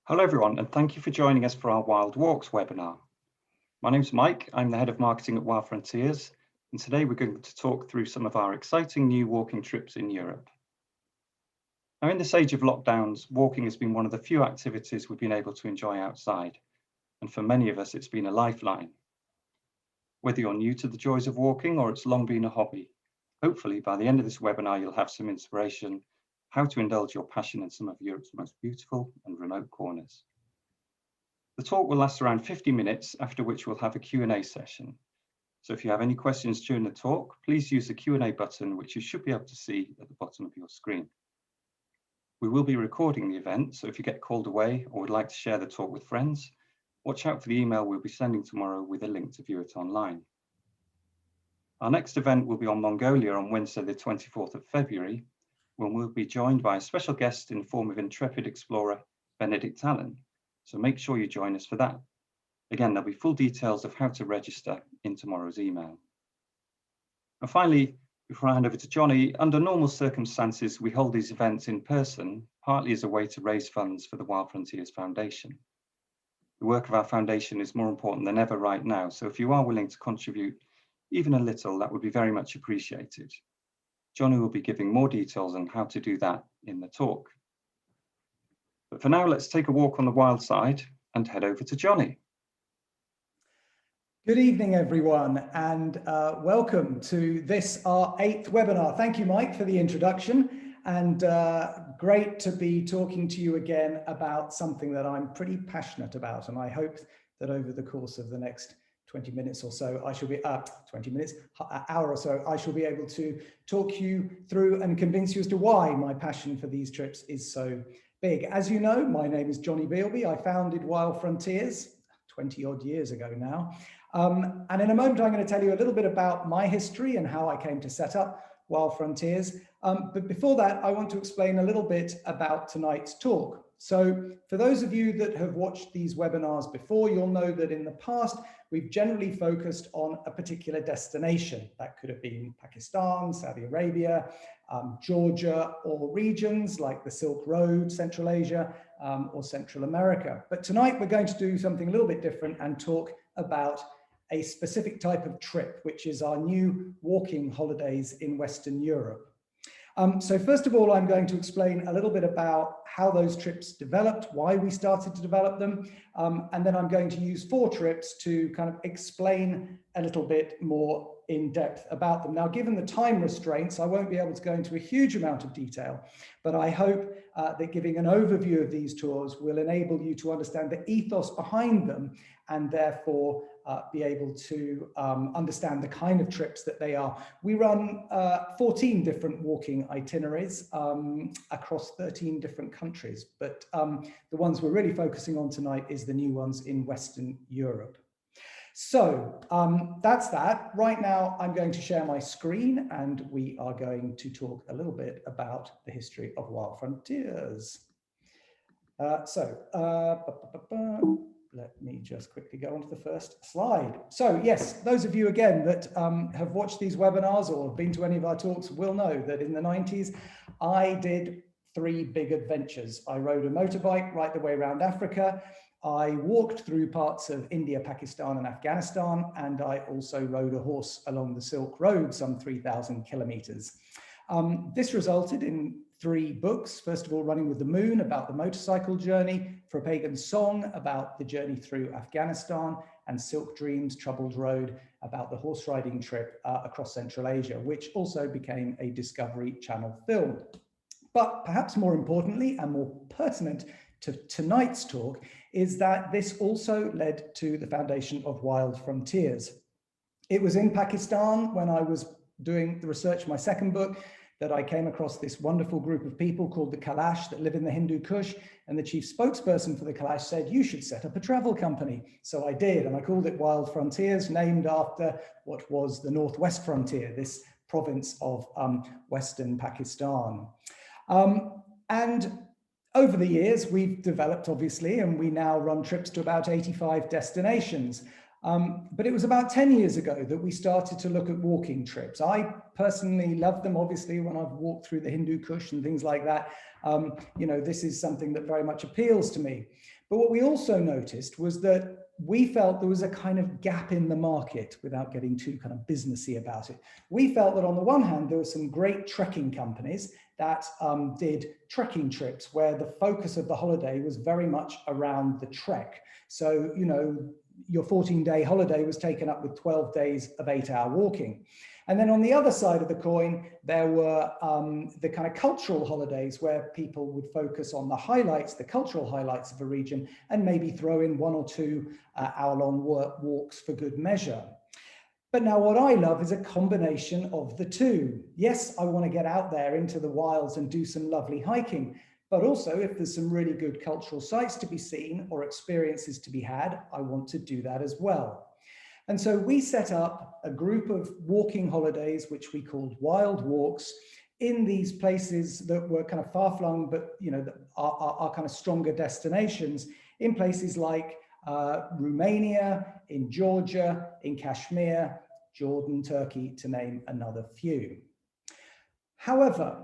Hello everyone, and thank you for joining us for our Wild Walks webinar. My name's Mike, I'm the Head of Marketing at Wild Frontiers, and today we're going to talk through some of our exciting new walking trips in Europe. Now, in this age of lockdowns, walking has been one of the few activities we've been able to enjoy outside, and for many of us it's been a lifeline. Whether you're new to the joys of walking or it's long been a hobby, hopefully by the end of this webinar you'll have some inspiration how to indulge your passion in some of Europe's most beautiful and remote corners. The talk will last around 50 minutes, after which we'll have a Q&A session. So if you have any questions during the talk, please use the Q&A button, which you should be able to see at the bottom of your screen. We will be recording the event, so if you get called away or would like to share the talk with friends, watch out for the email we'll be sending tomorrow with a link to view it online. Our next event will be on Mongolia on Wednesday, the 24th of February, when we'll be joined by a special guest in the form of intrepid explorer Benedict Allen. So make sure you join us for that. Again, there'll be full details of how to register in tomorrow's email. And finally, before I hand over to Jonny, under normal circumstances, we hold these events in person, partly as a way to raise funds for the Wild Frontiers Foundation. The work of our foundation is more important than ever right now, so if you are willing to contribute even a little, that would be very much appreciated. Jonny will be giving more details on how to do that in the talk. But for now, let's take a walk on the wild side and head over to Jonny. Good evening, everyone, and welcome to this, our 8th webinar. Thank you, Mike, for the introduction, and great to be talking to you again about something that I'm pretty passionate about, and I hope that over the course of the next 20 minutes or so, I shall be, 20 minutes, hour or so, I shall be able to talk you through and convince you as to why my passion for these trips is so big. As you know, my name is Jonny Beelby. I founded Wild Frontiers 20 odd years ago now. And in a moment, I'm going to tell you a little bit about my history and how I came to set up Wild Frontiers. But before that, I want to explain a little bit about tonight's talk. So for those of you that have watched these webinars before, you'll know that in the past, we've generally focused on a particular destination. That could have been Pakistan, Saudi Arabia, Georgia, or regions like the Silk Road, Central Asia, or Central America. But tonight we're going to do something a little bit different and talk about a specific type of trip, which is our new walking holidays in Western Europe. So first of all, I'm going to explain a little bit about how those trips developed, why we started to develop them, and then I'm going to use 4 trips to kind of explain a little bit more in depth about them. Now, given the time restraints, I won't be able to go into a huge amount of detail, but I hope that giving an overview of these tours will enable you to understand the ethos behind them and therefore be able to understand the kind of trips that they are. We run 14 different walking itineraries across 13 different countries, but the ones we're really focusing on tonight is the new ones in Western Europe. So that's that. Right now, I'm going to share my screen and we are going to talk a little bit about the history of Wild Frontiers. Let me just quickly go on to the first slide. So yes, those of you again that have watched these webinars or been to any of our talks will know that in the 90s, I did 3 big adventures. I rode a motorbike right the way around Africa. I walked through parts of India, Pakistan, and Afghanistan, and I also rode a horse along the Silk Road, some 3,000 kilometers. This resulted in 3 books. First of all, Running with the Moon, about the motorcycle journey, For a Pagan Song, about the journey through Afghanistan, and Silk Dreams, Troubled Road, about the horse riding trip across Central Asia, which also became a Discovery Channel film. But perhaps more importantly and more pertinent to tonight's talk is that this also led to the foundation of Wild Frontiers. It was in Pakistan when I was doing the research for my second book that I came across this wonderful group of people called the Kalash that live in the Hindu Kush, and the chief spokesperson for the Kalash said, you should set up a travel company. So I did, and I called it Wild Frontiers, named after what was the Northwest Frontier, this province of Western Pakistan. And over the years, we've developed, obviously, and we now run trips to about 85 destinations. But it was about 10 years ago that we started to look at walking trips. I personally love them, obviously, when I've walked through the Hindu Kush and things like that. This is something that very much appeals to me. But what we also noticed was that we felt there was a kind of gap in the market, without getting too kind of businessy about it. We felt that on the one hand, there were some great trekking companies that did trekking trips where the focus of the holiday was very much around the trek. So, your 14-day holiday was taken up with 12 days of 8-hour walking. And then on the other side of the coin, there were the kind of cultural holidays where people would focus on the highlights, the cultural highlights of a region, and maybe throw in 1 or 2 hour-long walks for good measure. But now what I love is a combination of the two. Yes, I want to get out there into the wilds and do some lovely hiking, but also if there's some really good cultural sites to be seen or experiences to be had, I want to do that as well. And so we set up a group of walking holidays, which we called Wild Walks, in these places that were kind of far-flung, but that are kind of stronger destinations, in places like Romania, in Georgia, in Kashmir, Jordan, Turkey, to name another few. However,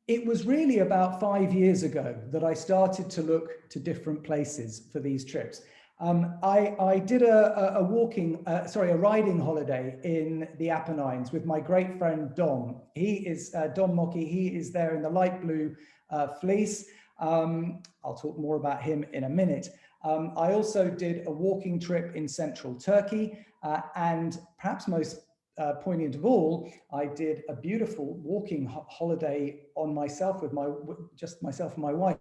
it was really about 5 years ago that I started to look to different places for these trips. I did a riding holiday in the Apennines with my great friend Dom. He is Dom Mocchi. He is there in the light blue fleece. I'll talk more about him in a minute. I also did a walking trip in central Turkey, and perhaps most poignant of all, I did a beautiful walking holiday on myself just myself and my wife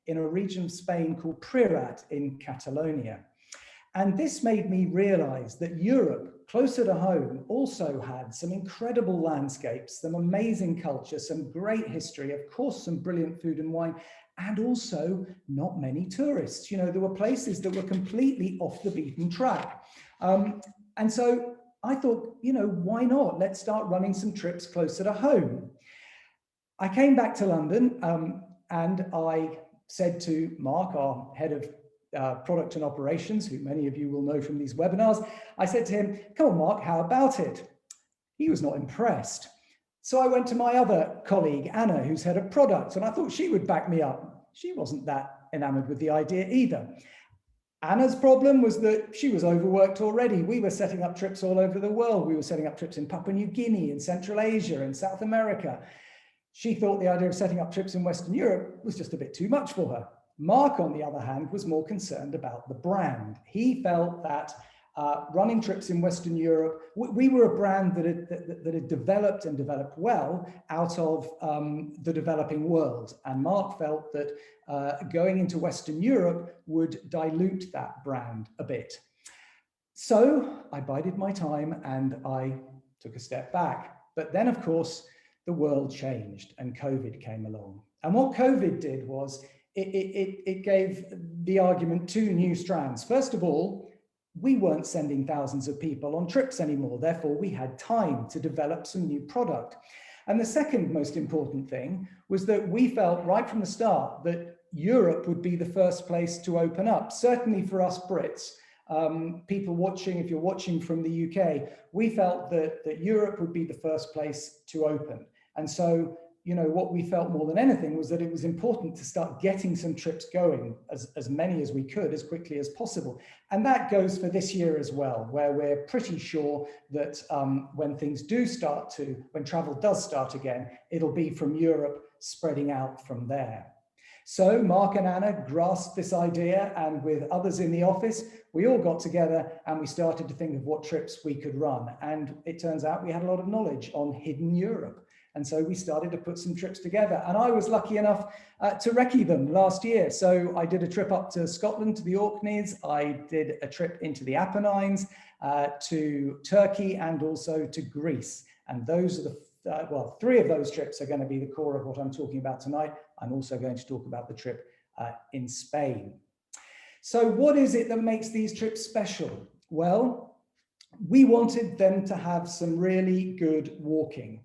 in a region of Spain called Priorat in Catalonia. And this made me realize that Europe, closer to home, also had some incredible landscapes, some amazing culture, some great history, of course, some brilliant food and wine, and also not many tourists. There were places that were completely off the beaten track. And so I thought, why not? Let's start running some trips closer to home. I came back to London and I said to Mark, our head of product and operations, who many of you will know from these webinars, I said to him, come on, Mark, how about it? He was not impressed. So I went to my other colleague, Anna, who's head of product, and I thought she would back me up. She wasn't that enamored with the idea either. Anna's problem was that she was overworked already. We were setting up trips all over the world. We were setting up trips in Papua New Guinea, in Central Asia, in South America. She thought the idea of setting up trips in Western Europe was just a bit too much for her. Mark, on the other hand, was more concerned about the brand. He felt that running trips in Western Europe, we were a brand that had developed and developed well out of the developing world. And Mark felt that going into Western Europe would dilute that brand a bit. So I bided my time and I took a step back. But then, of course, the world changed and COVID came along. And what COVID did was it gave the argument 2 new strands. First of all, we weren't sending thousands of people on trips anymore. Therefore, we had time to develop some new product. And the second most important thing was that we felt right from the start that Europe would be the first place to open up. Certainly for us Brits, people watching, if you're watching from the UK, we felt that Europe would be the first place to open. And so, what we felt more than anything was that it was important to start getting some trips going, as many as we could, as quickly as possible. And that goes for this year as well, where we're pretty sure that when travel does start again, it'll be from Europe spreading out from there. So Mark and Anna grasped this idea, and with others in the office, we all got together and we started to think of what trips we could run. And it turns out we had a lot of knowledge on hidden Europe. And so we started to put some trips together. And I was lucky enough to recce them last year. So I did a trip up to Scotland, to the Orkneys. I did a trip into the Apennines, to Turkey, and also to Greece. And those are the 3 of those trips are going to be the core of what I'm talking about tonight. I'm also going to talk about the trip in Spain. So what is it that makes these trips special? Well, we wanted them to have some really good walking.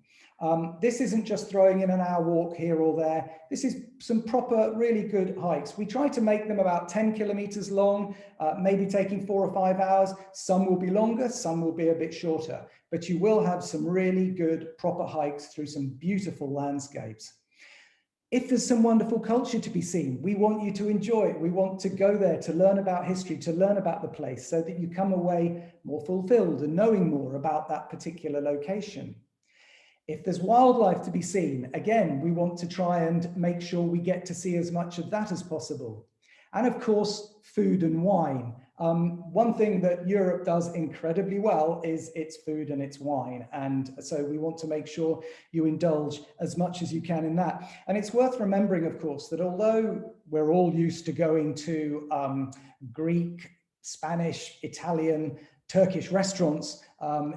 This isn't just throwing in an hour walk here or there. This is some proper, really good hikes. We try to make them about 10 kilometers long, maybe taking 4 or 5 hours. Some will be longer, some will be a bit shorter, but you will have some really good, proper hikes through some beautiful landscapes. If there's some wonderful culture to be seen, we want you to enjoy it. We want to go there to learn about history, to learn about the place, so that you come away more fulfilled and knowing more about that particular location. If there's wildlife to be seen, again, we want to try and make sure we get to see as much of that as possible. And of course, food and wine. One thing that Europe does incredibly well is its food and its wine. And so we want to make sure you indulge as much as you can in that. And it's worth remembering, of course, that although we're all used to going to Greek, Spanish, Italian, Turkish restaurants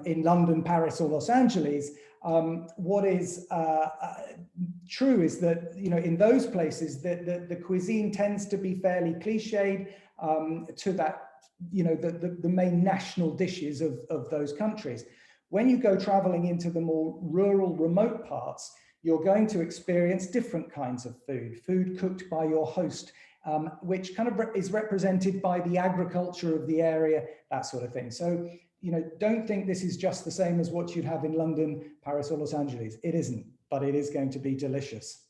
in London, Paris, or Los Angeles, what is true is that, you know, in those places, the cuisine tends to be fairly cliched to that, you know, the main national dishes of those countries. When you go traveling into the more rural, remote parts, you're going to experience different kinds of food cooked by your host, which kind of is represented by the agriculture of the area, that sort of thing. So, you know, don't think this is just the same as what you'd have in London, Paris, or Los Angeles. It isn't, but it is going to be delicious.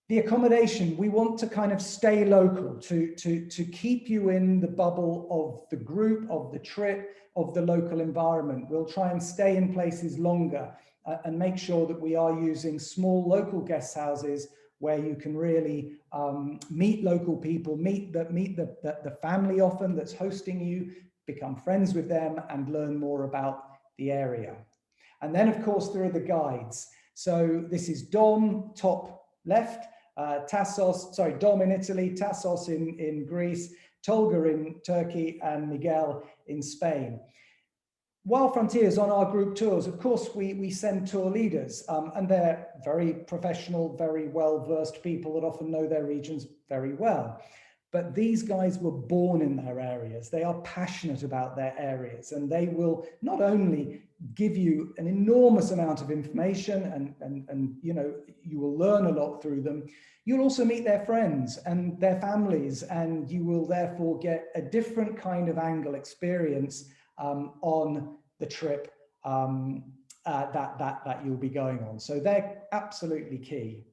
The accommodation, we want to kind of stay local to keep you in the bubble of the group, of the trip, of the local environment. We'll try and stay in places longer and make sure that we are using small local guest houses where you can really meet local people, meet the family often that's hosting you, become friends with them and learn more about the area. And then of course there are the guides. So this is Dom, top left, Dom in Italy, Tassos in Greece, Tolga in Turkey, and Miguel in Spain. Wild Frontiers on our group tours, of course, we send tour leaders, and they're very professional, very well-versed people that often know their regions very well. But these guys were born in their areas. They are passionate about their areas, and they will not only give you an enormous amount of information and you know, you will learn a lot through them. You'll also meet their friends and their families, and you will therefore get a different kind of angle experience on the trip that you'll be going on. So they're absolutely key.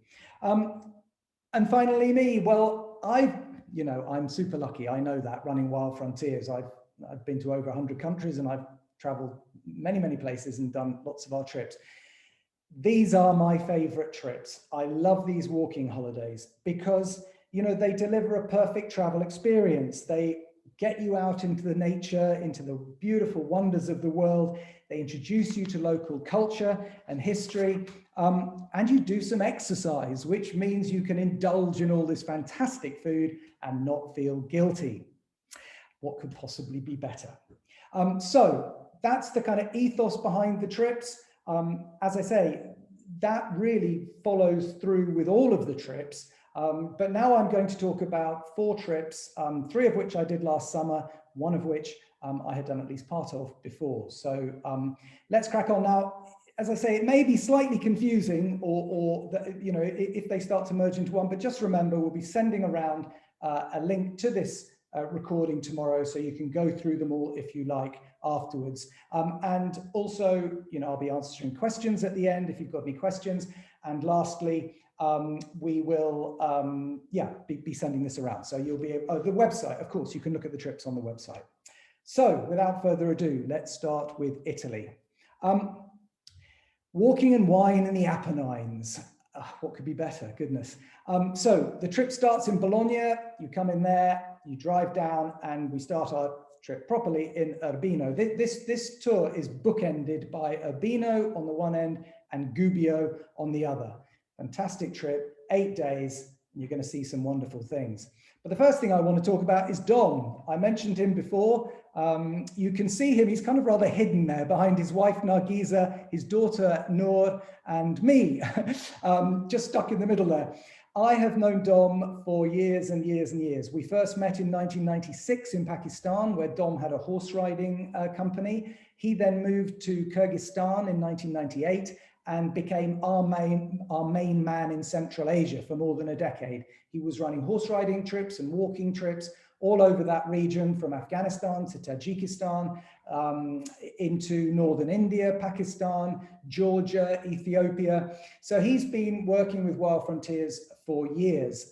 And finally me, well, I'm super lucky. I know that, running Wild Frontiers. I've been to over 100 countries and I've traveled many places and done lots of our trips. These are my favorite trips. I love these walking holidays because, you know, they deliver a perfect travel experience. They get you out into the nature, into the beautiful wonders of the world. They introduce you to local culture and history, and you do some exercise, which means you can indulge in all this fantastic food and not feel guilty. What could possibly be better? So that's the kind of ethos behind the trips. As I say, that really follows through with all of the trips. But now I'm going to talk about 4 trips, 3 of which I did last summer, 1 of which I had done at least part of before. So let's crack on now. As I say, it may be slightly confusing or you know, if they start to merge into one, but just remember, we'll be sending around a link to this recording tomorrow, so you can go through them all if you like afterwards. And also, you know, I'll be answering questions at the end if you've got any questions. And lastly, we will be sending this around. So you'll be the website, of course, you can look at the trips on the website. So without further ado, let's start with Italy. Walking and wine in the Apennines. What could be better? Goodness. So the trip starts in Bologna. You come in there, you drive down, and we start our trip properly in Urbino. This tour is bookended by Urbino on the one end and Gubbio on the other. Fantastic trip, 8 days, and you're going to see some wonderful things. But the first thing I want to talk about is Dom. I mentioned him before. You can see him, he's kind of rather hidden there behind his wife Nargiza, his daughter Noor, and me, just stuck in the middle there. I have known Dom for years and years and years. We first met in 1996 in Pakistan, where Dom had a horse riding company. He then moved to Kyrgyzstan in 1998, and became our main man in Central Asia for more than a decade. He was running horse riding trips and walking trips all over that region, from Afghanistan to Tajikistan, into northern India, Pakistan, Georgia, Ethiopia. So he's been working with Wild Frontiers for years.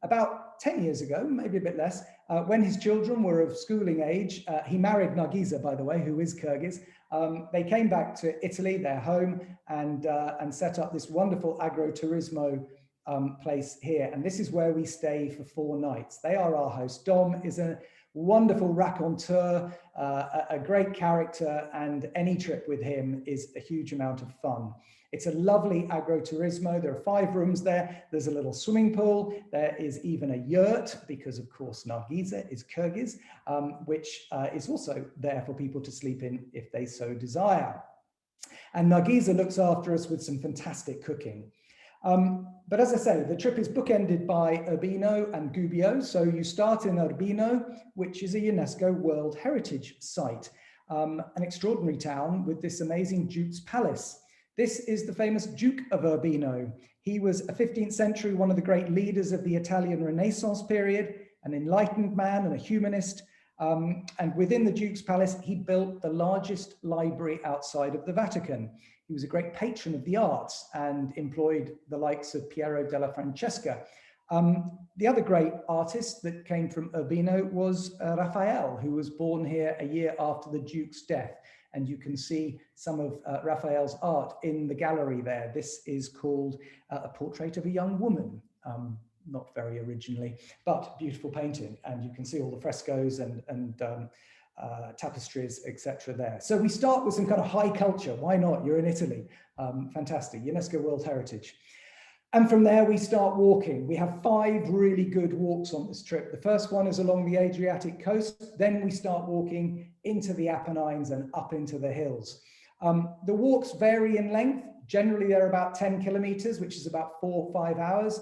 About 10 years ago, maybe a bit less, when his children were of schooling age, he married Nargiza, by the way, who is Kyrgyz. They came back to Italy, their home, and set up this wonderful agroturismo place here. And this is where we stay for 4 nights. They are our host. Dom is a wonderful raconteur, a great character, and any trip with him is a huge amount of fun. It's a lovely agroturismo. There are 5 rooms there. There's a little swimming pool. There is even a yurt, because of course Nargiza is Kyrgyz, which is also there for people to sleep in if they so desire. And Nargiza looks after us with some fantastic cooking. But as I say, the trip is bookended by Urbino and Gubbio. So you start in Urbino, which is a UNESCO World Heritage Site, an extraordinary town with this amazing Duke's Palace. This is the famous Duke of Urbino. He was a 15th century, one of the great leaders of the Italian Renaissance period, an enlightened man and a humanist. And within the Duke's Palace, he built the largest library outside of the Vatican. He was a great patron of the arts and employed the likes of Piero della Francesca. The other great artist that came from Urbino was Raphael, who was born here a year after the Duke's death. And you can see some of Raphael's art in the gallery there. This is called A Portrait of a Young Woman. Not very originally, but beautiful painting. And you can see all the frescoes and tapestries, etc. there. So we start with some kind of high culture. Why not? You're in Italy. Fantastic. UNESCO World Heritage. And from there, we start walking. We have 5 really good walks on this trip. The first one is along the Adriatic coast. Then we start walking into the Apennines and up into the hills. The walks vary in length. Generally, they're about 10 kilometers, which is about 4 or 5 hours.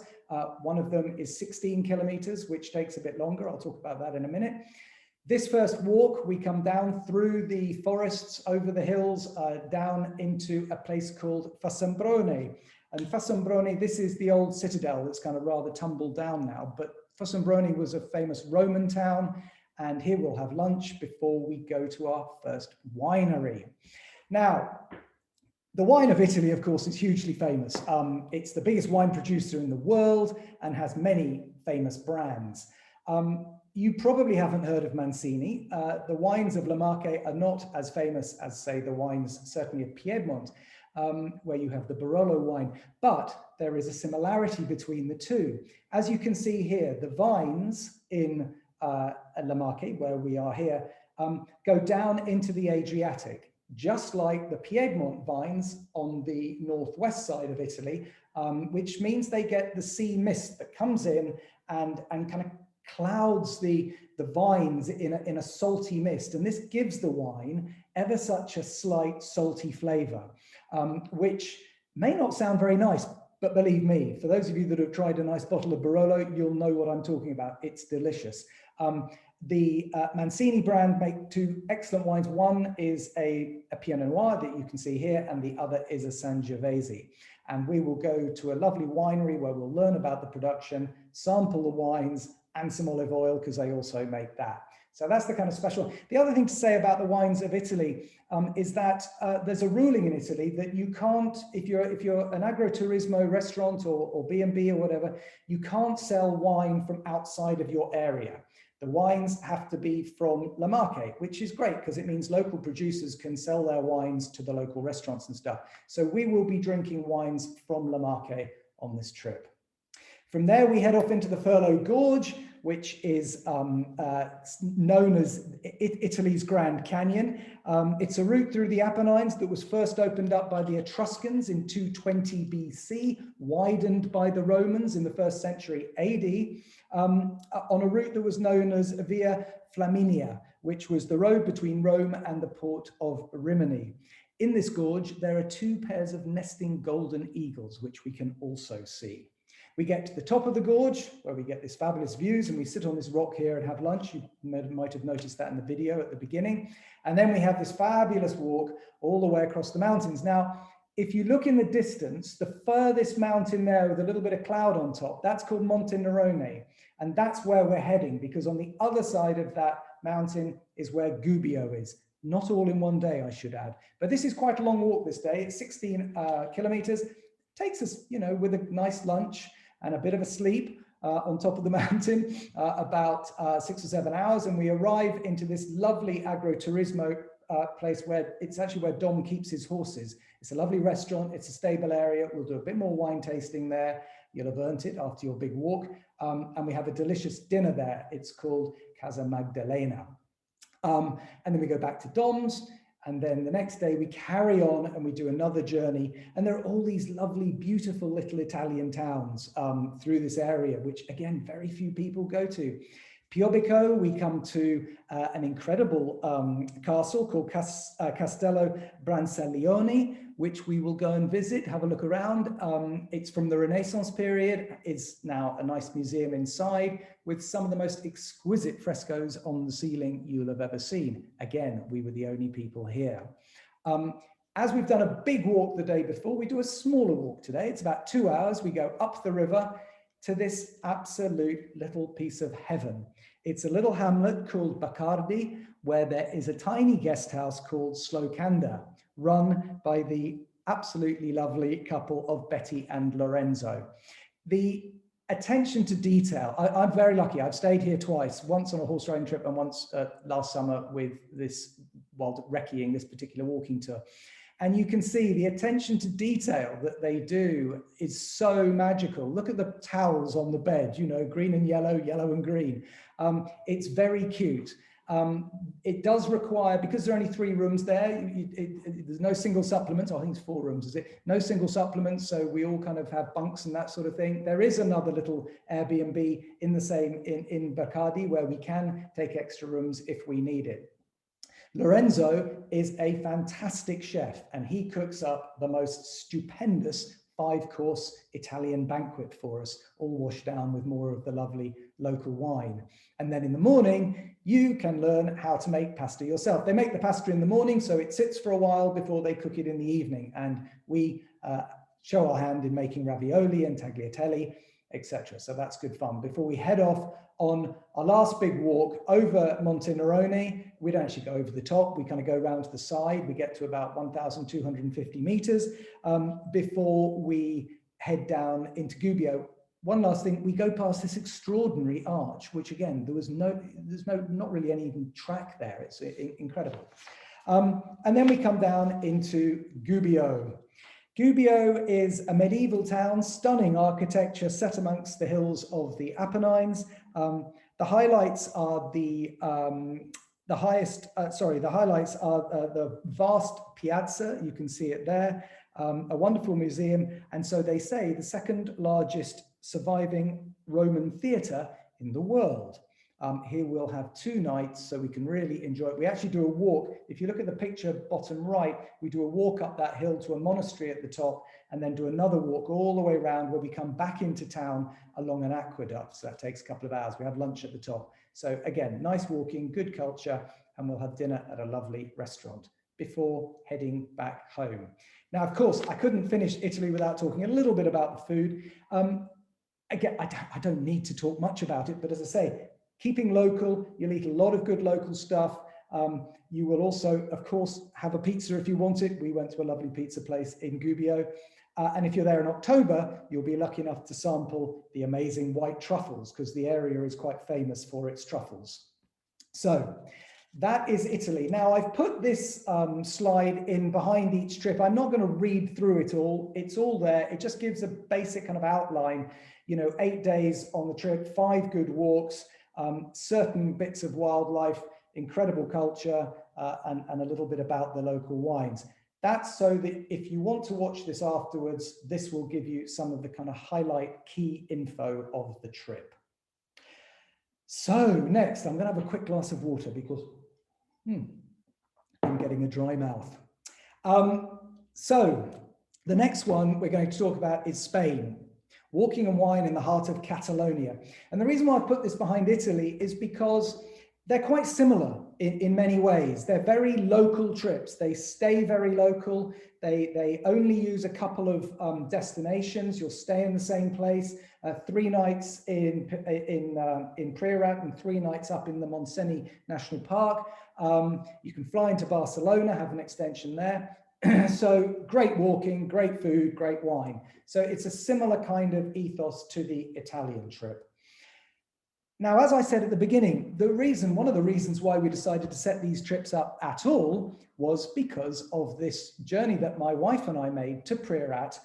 One of them is 16 kilometers, which takes a bit longer. I'll talk about that in a minute. This first walk, we come down through the forests, over the hills, down into a place called Fossombrone. And Fossombrone, this is the old citadel that's kind of rather tumbled down now, but Fossombrone was a famous Roman town. And here we'll have lunch before we go to our first winery. Now, the wine of Italy, of course, is hugely famous. It's the biggest wine producer in the world and has many famous brands. You probably haven't heard of Mancini. The wines of Le Marche are not as famous as, say, the wines certainly of Piedmont, where you have the Barolo wine, but there is a similarity between the two. As you can see here, the vines in Le Marche, where we are here, go down into the Adriatic, just like the Piedmont vines on the northwest side of Italy, which means they get the sea mist that comes in and kind of clouds the vines in a salty mist. And this gives the wine ever such a slight salty flavor, which may not sound very nice, but believe me, for those of you that have tried a nice bottle of Barolo, you'll know what I'm talking about. It's delicious. The Mancini brand make 2 excellent wines. One is a Pinot Noir that you can see here, and the other is a Sangiovese. And we will go to a lovely winery where we'll learn about the production, sample the wines, and some olive oil, because they also make that. So that's the kind of special. The other thing to say about the wines of Italy is that there's a ruling in Italy that you can't, if you're an agroturismo restaurant or B&B or whatever, you can't sell wine from outside of your area. The wines have to be from Le Marche, which is great because it means local producers can sell their wines to the local restaurants and stuff. So we will be drinking wines from Le Marche on this trip. From there, we head off into the Furlow Gorge, which is known as Italy's Grand Canyon. It's a route through the Apennines that was first opened up by the Etruscans in 220 BC, widened by the Romans in the 1st century AD, on a route that was known as Via Flaminia, which was the road between Rome and the port of Rimini. In this gorge, there are 2 pairs of nesting golden eagles, which we can also see. We get to the top of the gorge where we get these fabulous views, and we sit on this rock here and have lunch. You might have noticed that in the video at the beginning. And then we have this fabulous walk all the way across the mountains. Now, if you look in the distance, the furthest mountain there with a little bit of cloud on top, that's called Monte Nerone. And that's where we're heading, because on the other side of that mountain is where Gubbio is. Not all in one day, I should add. But this is quite a long walk this day. It's 16 kilometers. Takes us, you know, with a nice lunch and a bit of a sleep on top of the mountain, about 6 or 7 hours. And we arrive into this lovely agroturismo place where it's actually where Dom keeps his horses. It's a lovely restaurant. It's a stable area. We'll do a bit more wine tasting there. You'll have earned it after your big walk. And we have a delicious dinner there. It's called Casa Magdalena. And then we go back to Dom's. And then the next day we carry on and we do another journey. And there are all these lovely, beautiful little Italian towns through this area, which again, very few people go to. Piobico, we come to an incredible castle called Castello Brancaleone, which we will go and visit, have a look around. It's from the Renaissance period. It's now a nice museum inside with some of the most exquisite frescoes on the ceiling you'll have ever seen. Again, we were the only people here. As we've done a big walk the day before, we do a smaller walk today. It's about 2 hours. We go up the river to this absolute little piece of heaven. It's a little hamlet called Baccardi, where there is a tiny guest house called Slocanda, run by the absolutely lovely couple of Betty and Lorenzo. The attention to detail, I'm very lucky. I've stayed here twice, once on a horse riding trip and once last summer with this, while recceing this particular walking tour. And you can see the attention to detail that they do is so magical. Look at the towels on the bed, you know, green and yellow, yellow and green. It's very cute. It does require, because there are only 3 rooms there, there's no single supplements. I think it's 4 rooms, is it? No single supplements, so we all kind of have bunks and that sort of thing. There is another little Airbnb in the same, in Baccardi, where we can take extra rooms if we need it. Lorenzo is a fantastic chef, and he cooks up the most stupendous 5-course Italian banquet for us, all washed down with more of the lovely local wine. And then in the morning, you can learn how to make pasta yourself. They make the pasta in the morning, so it sits for a while before they cook it in the evening. And we show our hand in making ravioli and tagliatelle, etc. So that's good fun. Before we head off on our last big walk over Monte Nerone, we don't actually go over the top. We kind of go around to the side. We get to about 1,250 meters before we head down into Gubbio. One last thing, we go past this extraordinary arch, which again, there's not really any even track there. It's incredible. And then we come down into Gubbio. Gubbio is a medieval town, stunning architecture set amongst the hills of the Apennines. The highlights are the vast piazza. You can see it there, a wonderful museum. And so they say the 2nd largest surviving Roman theatre in the world. Here we'll have 2 nights, so we can really enjoy it. We actually do a walk. If you look at the picture bottom right, we do a walk up that hill to a monastery at the top, and then do another walk all the way around where we come back into town along an aqueduct. So that takes a couple of hours. We have lunch at the top. So again, nice walking, good culture, and we'll have dinner at a lovely restaurant before heading back home. Now, of course, I couldn't finish Italy without talking a little bit about the food. Again, I don't need to talk much about it, but as I say, keeping local, you'll eat a lot of good local stuff. You will also, of course, have a pizza if you want it. We went to a lovely pizza place in Gubbio. And if you're there in October, you'll be lucky enough to sample the amazing white truffles, because the area is quite famous for its truffles. So that is Italy. Now, I've put this slide in behind each trip. I'm not going to read through it all. It's all there. It just gives a basic kind of outline. You know, 8 days on the trip, 5 good walks, certain bits of wildlife, incredible culture, and a little bit about the local wines. That's so that if you want to watch this afterwards, this will give you some of the kind of highlight key info of the trip. So next, I'm going to have a quick glass of water because I'm getting a dry mouth. So the next one we're going to talk about is Spain. Walking and wine in the heart of Catalonia. And the reason why I put this behind Italy is because They're quite similar in many ways. They're very local trips. They stay very local. They only use a couple of destinations. You'll stay in the same place, 3 nights in Priorat and 3 nights up in the Montseny National Park. You can fly into Barcelona, have an extension there. So great walking, great food, great wine. So it's a similar kind of ethos to the Italian trip. Now, as I said at the beginning, one of the reasons why we decided to set these trips up at all was because of this journey that my wife and I made to Priorat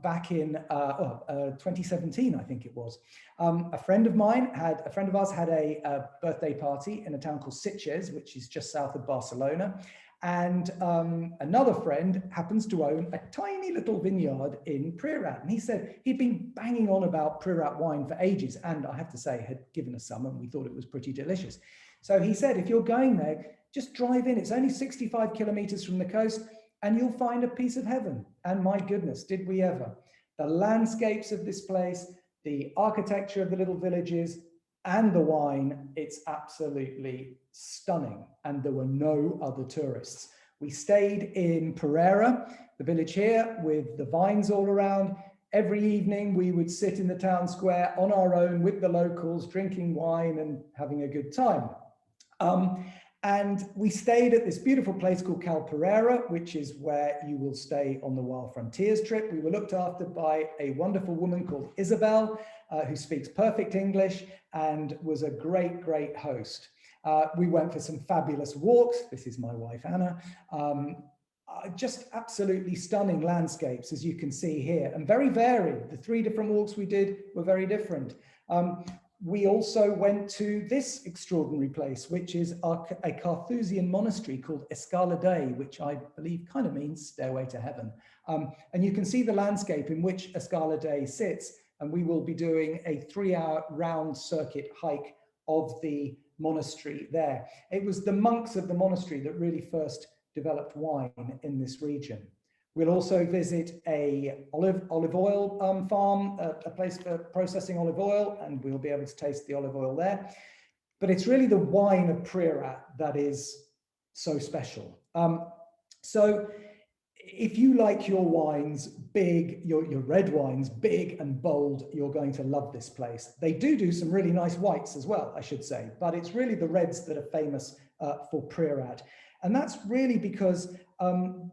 back in 2017, I think it was. A friend of ours had a birthday party in a town called Sitges, which is just south of Barcelona. And another friend happens to own a tiny little vineyard in Priorat. And he said he'd been banging on about Priorat wine for ages. And I have to say, had given us some and we thought it was pretty delicious. So he said, if you're going there, just drive in. It's only 65 kilometers from the coast and you'll find a piece of heaven. And my goodness, did we ever. The landscapes of this place, the architecture of the little villages, and the wine, it's absolutely stunning. And there were no other tourists. We stayed in Pereira, the village here, with the vines all around. Every evening we would sit in the town square on our own with the locals, drinking wine and having a good time. And we stayed at this beautiful place called Cal Pereira, which is where you will stay on the Wild Frontiers trip. We were looked after by a wonderful woman called Isabel, who speaks perfect English and was a great, great host. We went for some fabulous walks. This is my wife, Anna. Just absolutely stunning landscapes, as you can see here, and very varied. The 3 different walks we did were very different. We also went to this extraordinary place, which is a Carthusian monastery called Escala Dei, which I believe kind of means stairway to heaven. And you can see the landscape in which Escala Dei sits, and we will be doing a 3-hour round circuit hike of the monastery there. It was the monks of the monastery that really first developed wine in this region. We'll also visit a olive oil farm, a place for processing olive oil, and we'll be able to taste the olive oil there. But it's really the wine of Priorat that is so special. So if you like your wines big, your red wines big and bold, you're going to love this place. They do some really nice whites as well, I should say, but it's really the reds that are famous for Priorat. And that's really because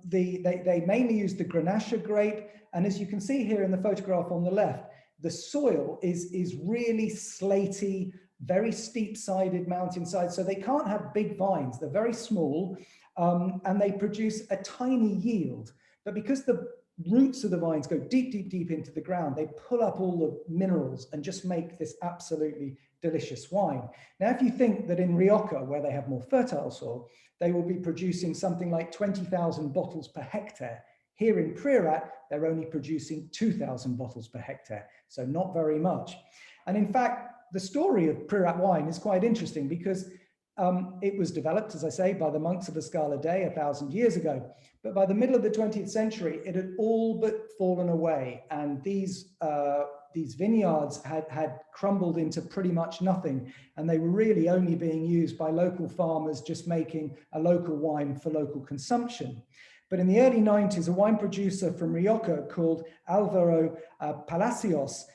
they mainly use the Grenache grape. And as you can see here in the photograph on the left, the soil is really slaty, very steep-sided mountainside. So they can't have big vines. They're very small, and they produce a tiny yield. But because the roots of the vines go deep, deep, deep into the ground, they pull up all the minerals and just make this absolutely delicious wine. Now, if you think that in Rioja, where they have more fertile soil, they will be producing something like 20,000 bottles per hectare. Here in Priorat, they're only producing 2,000 bottles per hectare, so not very much. And in fact, the story of Priorat wine is quite interesting because it was developed, as I say, by the monks of Escala Dei 1,000 years ago. But by the middle of the 20th century, it had all but fallen away. And these vineyards had crumbled into pretty much nothing. And they were really only being used by local farmers just making a local wine for local consumption. But in the early 90s, a wine producer from Rioja called Alvaro Palacios,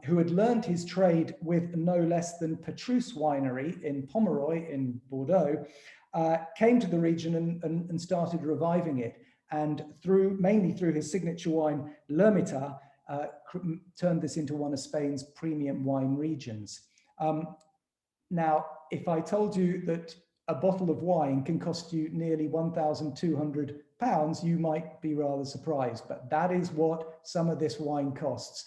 who had learned his trade with no less than Petrus Winery in Pomeroy in Bordeaux, came to the region and started reviving it. And mainly through his signature wine, L'Ermita, turned this into one of Spain's premium wine regions. Now, if I told you that a bottle of wine can cost you nearly £1,200, you might be rather surprised, but that is what some of this wine costs.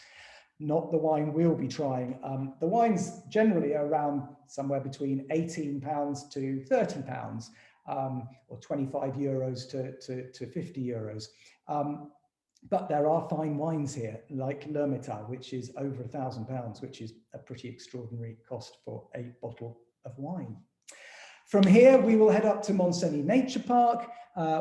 Not the wine we'll be trying. The wines generally are around somewhere between £18 to £30, or 25 euros to 50 euros. But there are fine wines here, like L'Ermita, which is over £1,000, which is a pretty extraordinary cost for a bottle of wine. From here, we will head up to Montseny Nature Park,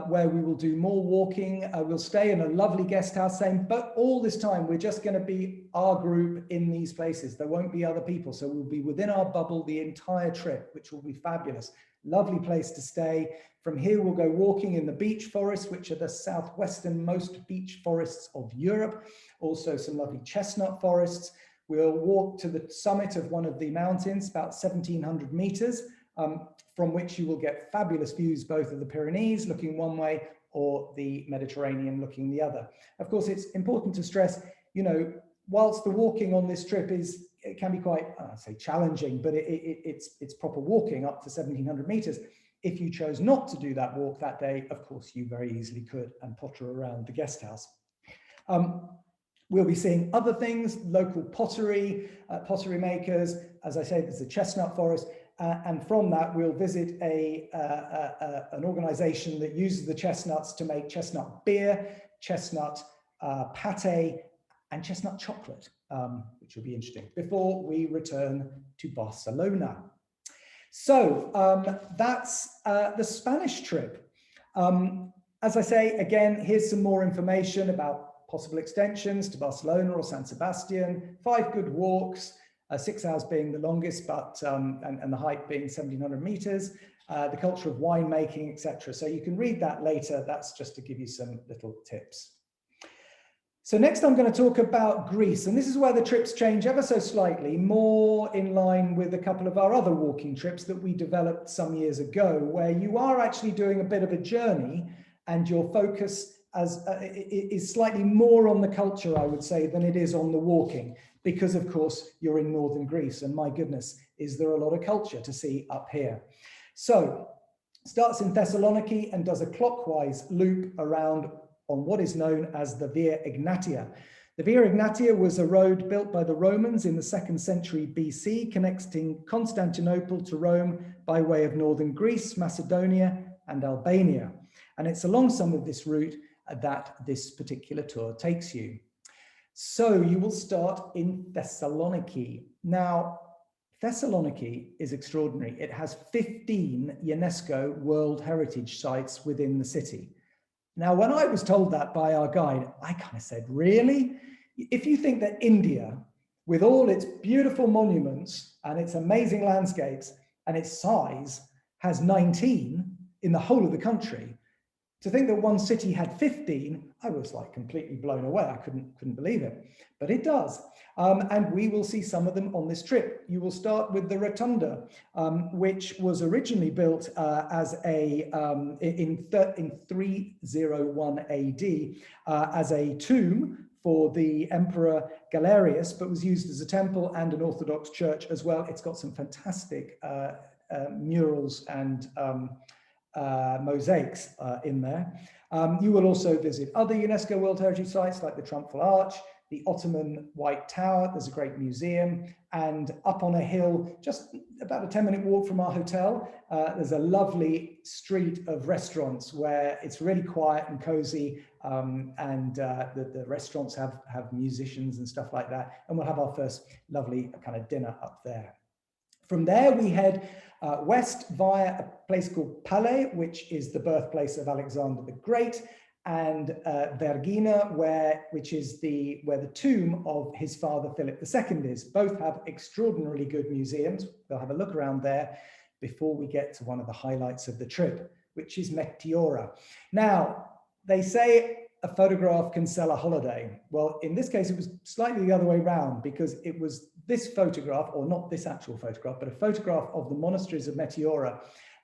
where we will do more walking. We'll stay in a lovely guest house, but all this time, we're just going to be our group in these places. There won't be other people. So we'll be within our bubble the entire trip, which will be fabulous. Lovely place to stay. From here, we'll go walking in the beech forests, which are the southwesternmost beech forests of Europe. Also some lovely chestnut forests. We'll walk to the summit of one of the mountains, about 1,700 meters. From which you will get fabulous views both of the Pyrenees looking one way or the Mediterranean looking the other. Of course, it's important to stress, you know, whilst the walking on this trip it can be quite, I say challenging, but it's proper walking up to 1,700 meters. If you chose not to do that walk that day, of course, you very easily could and potter around the guest house. We'll be seeing other things, local pottery, pottery makers. As I say, there's a chestnut forest. And from that, we'll visit an organization that uses the chestnuts to make chestnut beer, chestnut pate, and chestnut chocolate, which will be interesting, before we return to Barcelona. So that's the Spanish trip. As I say, again, here's some more information about possible extensions to Barcelona or San Sebastian, 5 good walks, 6 hours being the longest, but and the height being 1,700 meters, the culture of winemaking, etc. So you can read that later. That's just to give you some little tips. So next I'm going to talk about Greece, and this is where the trips change ever so slightly, more in line with a couple of our other walking trips that we developed some years ago, where you are actually doing a bit of a journey and your focus is slightly more on the culture, I would say, than it is on the walking. Because of course you're in northern Greece, and my goodness, is there a lot of culture to see up here. So starts in Thessaloniki and does a clockwise loop around on what is known as the Via Egnatia. The Via Egnatia was a road built by the Romans in the 2nd century BC, connecting Constantinople to Rome by way of northern Greece, Macedonia, and Albania. And it's along some of this route that this particular tour takes you. So you will start in Thessaloniki. Now, Thessaloniki is extraordinary. It has 15 UNESCO World Heritage Sites within the city. Now, when I was told that by our guide, I kind of said, really? If you think that India, with all its beautiful monuments and its amazing landscapes and its size, has 19 in the whole of the country, to think that one city had 15, I was like completely blown away. I couldn't believe it, but it does. And we will see some of them on this trip. You will start with the Rotunda, which was originally built as in 301 AD as a tomb for the Emperor Galerius, but was used as a temple and an Orthodox church as well. It's got some fantastic murals and mosaics in there. You will also visit other UNESCO World Heritage Sites like the Triumphal Arch, the Ottoman White Tower. There's a great museum, and up on a hill, just about a 10-minute walk from our hotel, there's a lovely street of restaurants where it's really quiet and cozy, and the restaurants have musicians and stuff like that, and we'll have our first lovely kind of dinner up there. From there, we head west via a place called Palais, which is the birthplace of Alexander the Great, and Vergina, which is where the tomb of his father Philip II is. Both have extraordinarily good museums. We'll have a look around there before we get to one of the highlights of the trip, which is Meteora. Now, they say a photograph can sell a holiday. Well, in this case, it was slightly the other way around, because it was this photograph, or not this actual photograph, but a photograph of the monasteries of Meteora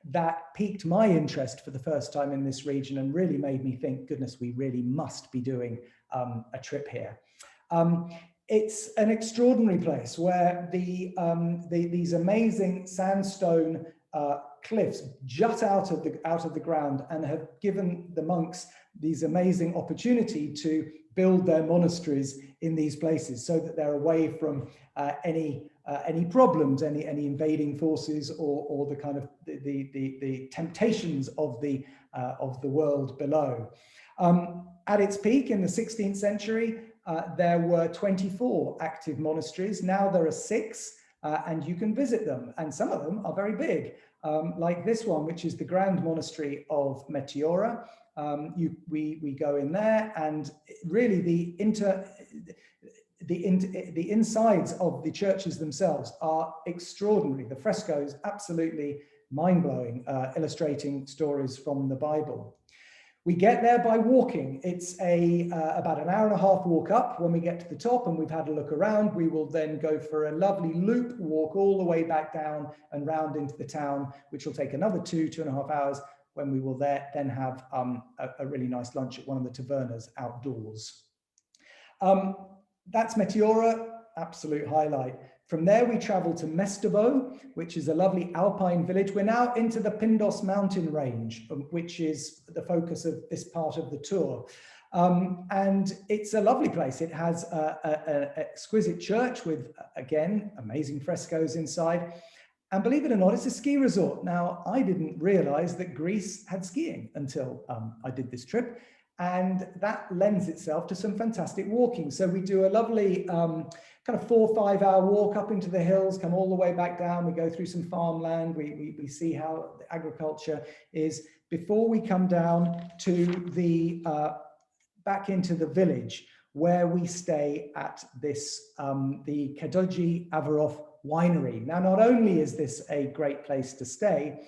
that piqued my interest for the first time in this region and really made me think, goodness, we really must be doing a trip here. It's an extraordinary place where these amazing sandstone cliffs jut out of the ground and have given the monks these amazing opportunity to build their monasteries in these places, so that they're away from any problems, any invading forces, or the kind of the temptations of the world below. At its peak in the 16th century, there were 24 active monasteries. Now there are 6, and you can visit them, and some of them are very big. like this one, which is the Grand Monastery of Meteora. We go in there, and really the insides of the churches themselves are extraordinary. The frescoes, absolutely mind-blowing, illustrating stories from the Bible. We get there by walking. It's about an hour and a half walk up. When we get to the top and we've had a look around, we will then go for a lovely loop walk all the way back down and round into the town, which will take another 2.5 hours, when we will then have a really nice lunch at one of the tavernas outdoors. That's Meteora, absolute highlight. From there, we travel to Mestevo, which is a lovely alpine village. We're now into the Pindos mountain range, which is the focus of this part of the tour. And it's a lovely place. It has an exquisite church with, again, amazing frescoes inside. And believe it or not, it's a ski resort. Now, I didn't realize that Greece had skiing until I did this trip. And that lends itself to some fantastic walking. So we do a lovely kind of 4 or 5 hour walk up into the hills, come all the way back down. We go through some farmland. We see how the agriculture is before we come down to the back into the village, where we stay at this the Kadoji Avarov winery. Now, not only is this a great place to stay,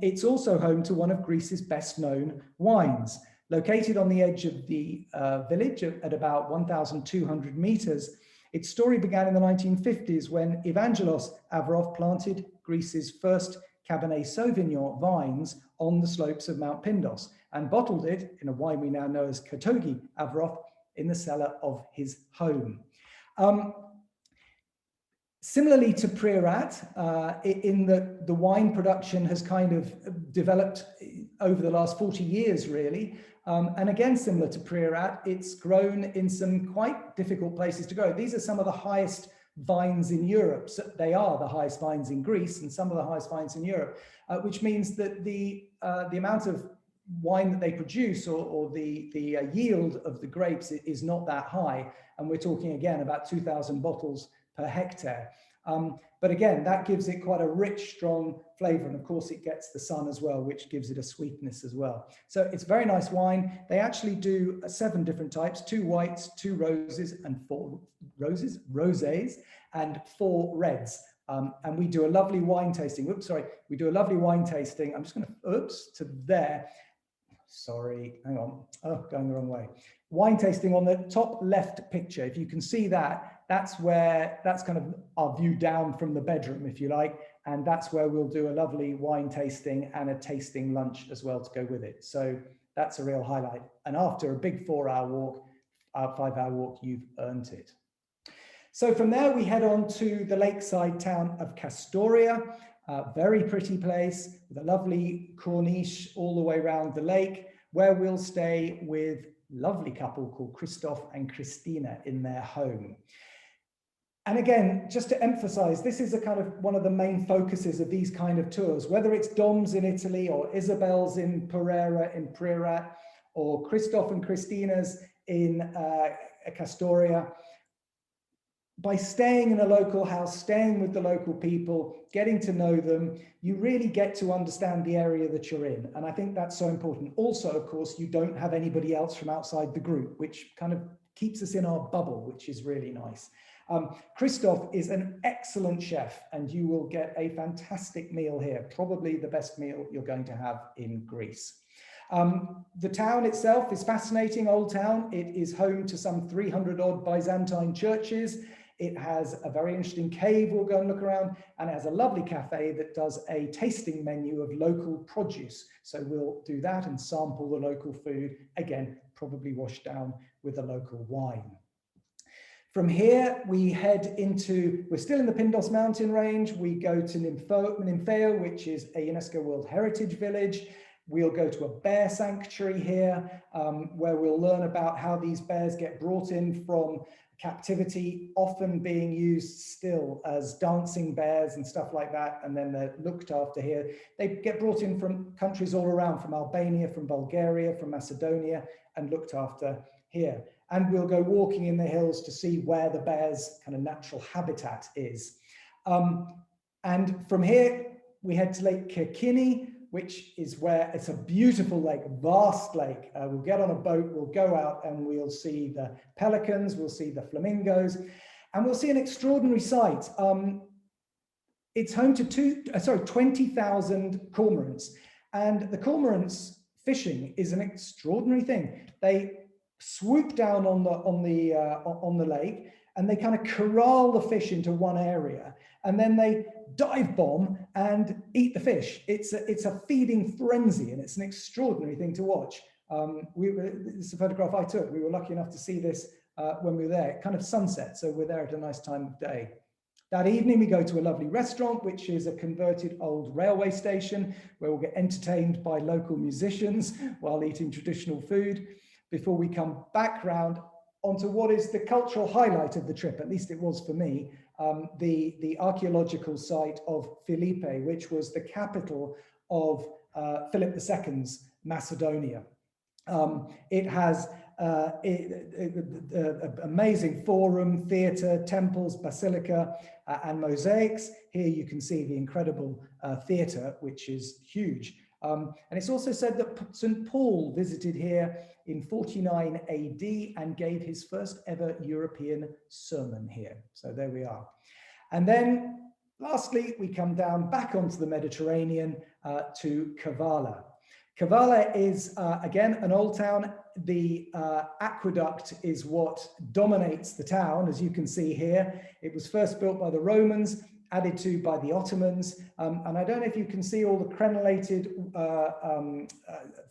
it's also home to one of Greece's best known wines. Located on the edge of the village at about 1,200 meters, its story began in the 1950s when Evangelos Avarov planted Greece's first Cabernet Sauvignon vines on the slopes of Mount Pindos and bottled it in a wine we now know as Kadoji Avarov in the cellar of his home. Similarly to Priorat, in the wine production has kind of developed over the last 40 years, really. And again, similar to Priorat, it's grown in some quite difficult places to grow. These are some of the highest vines in Europe. So they are the highest vines in Greece and some of the highest vines in Europe, which means that the amount of wine that they produce or the yield of the grapes is not that high. And we're talking again about 2,000 bottles per hectare. But again, that gives it quite a rich, strong flavor. And of course, it gets the sun as well, which gives it a sweetness as well. So it's very nice wine. They actually do 7 different types, 2 whites, 2 roses, and 4 rosés, and 4 reds. And we do a lovely wine tasting. Oops, sorry. We do a lovely wine tasting. I'm just going to, to there. Sorry, hang on. Oh, going the wrong way. Wine tasting on the top left picture. If you can see that, that's kind of our view down from the bedroom, if you like. And that's where we'll do a lovely wine tasting and a tasting lunch as well to go with it. So that's a real highlight. And after a big 4-hour walk, 5-hour walk, you've earned it. So from there, we head on to the lakeside town of Kastoria. Very pretty place with a lovely corniche all the way around the lake, where we'll stay with a lovely couple called Christoph and Christina in their home. And again, just to emphasize, this is a kind of one of the main focuses of these kind of tours, whether it's Dom's in Italy or Isabel's in Pereira in Priorat or Christoph and Christina's in Kastoria. By staying in a local house, staying with the local people, getting to know them, you really get to understand the area that you're in. And I think that's so important. Also, of course, you don't have anybody else from outside the group, which kind of keeps us in our bubble, which is really nice. Christoph is an excellent chef, and you will get a fantastic meal here, probably the best meal you're going to have in Greece. The town itself is fascinating, old town. It is home to some 300 odd Byzantine churches. It has a very interesting cave we'll go and look around, and it has a lovely cafe that does a tasting menu of local produce. So we'll do that and sample the local food, again, probably washed down with a local wine. From here, we head into, we're still in the Pindos mountain range. We go to Nympheo, which is a UNESCO World Heritage Village. We'll go to a bear sanctuary here, where we'll learn about how these bears get brought in from captivity, often being used still as dancing bears and stuff like that. And then they're looked after here. They get brought in from countries all around, from Albania, from Bulgaria, from Macedonia, and looked after here. And we'll go walking in the hills to see where the bear's kind of natural habitat is. And from here, we head to Lake Kirkini, which is where it's a beautiful lake, vast lake. We'll get on a boat, we'll go out and we'll see the pelicans, we'll see the flamingos, and we'll see an extraordinary sight. It's home to 20,000 cormorants, and the cormorants fishing is an extraordinary thing. They swoop down on the lake, and they kind of corral the fish into one area, and then they dive bomb and eat the fish. It's a feeding frenzy, and it's an extraordinary thing to watch. This is a photograph I took. We were lucky enough to see this when we were there, kind of sunset, so we're there at a nice time of day. That evening, we go to a lovely restaurant, which is a converted old railway station, where we'll get entertained by local musicians while eating traditional food, before we come back round onto what is the cultural highlight of the trip, at least it was for me, the archaeological site of Philippi, which was the capital of Philip II's Macedonia. It has amazing forum, theatre, temples, basilica, and mosaics. Here you can see the incredible theatre, which is huge. And it's also said that St. Paul visited here in 49 AD and gave his first ever European sermon here. So there we are. And then lastly, we come down back onto the Mediterranean to Kavala. Kavala is, again, an old town. The aqueduct is what dominates the town, as you can see here. It was first built by the Romans, added to by the Ottomans. And I don't know if you can see all the crenellated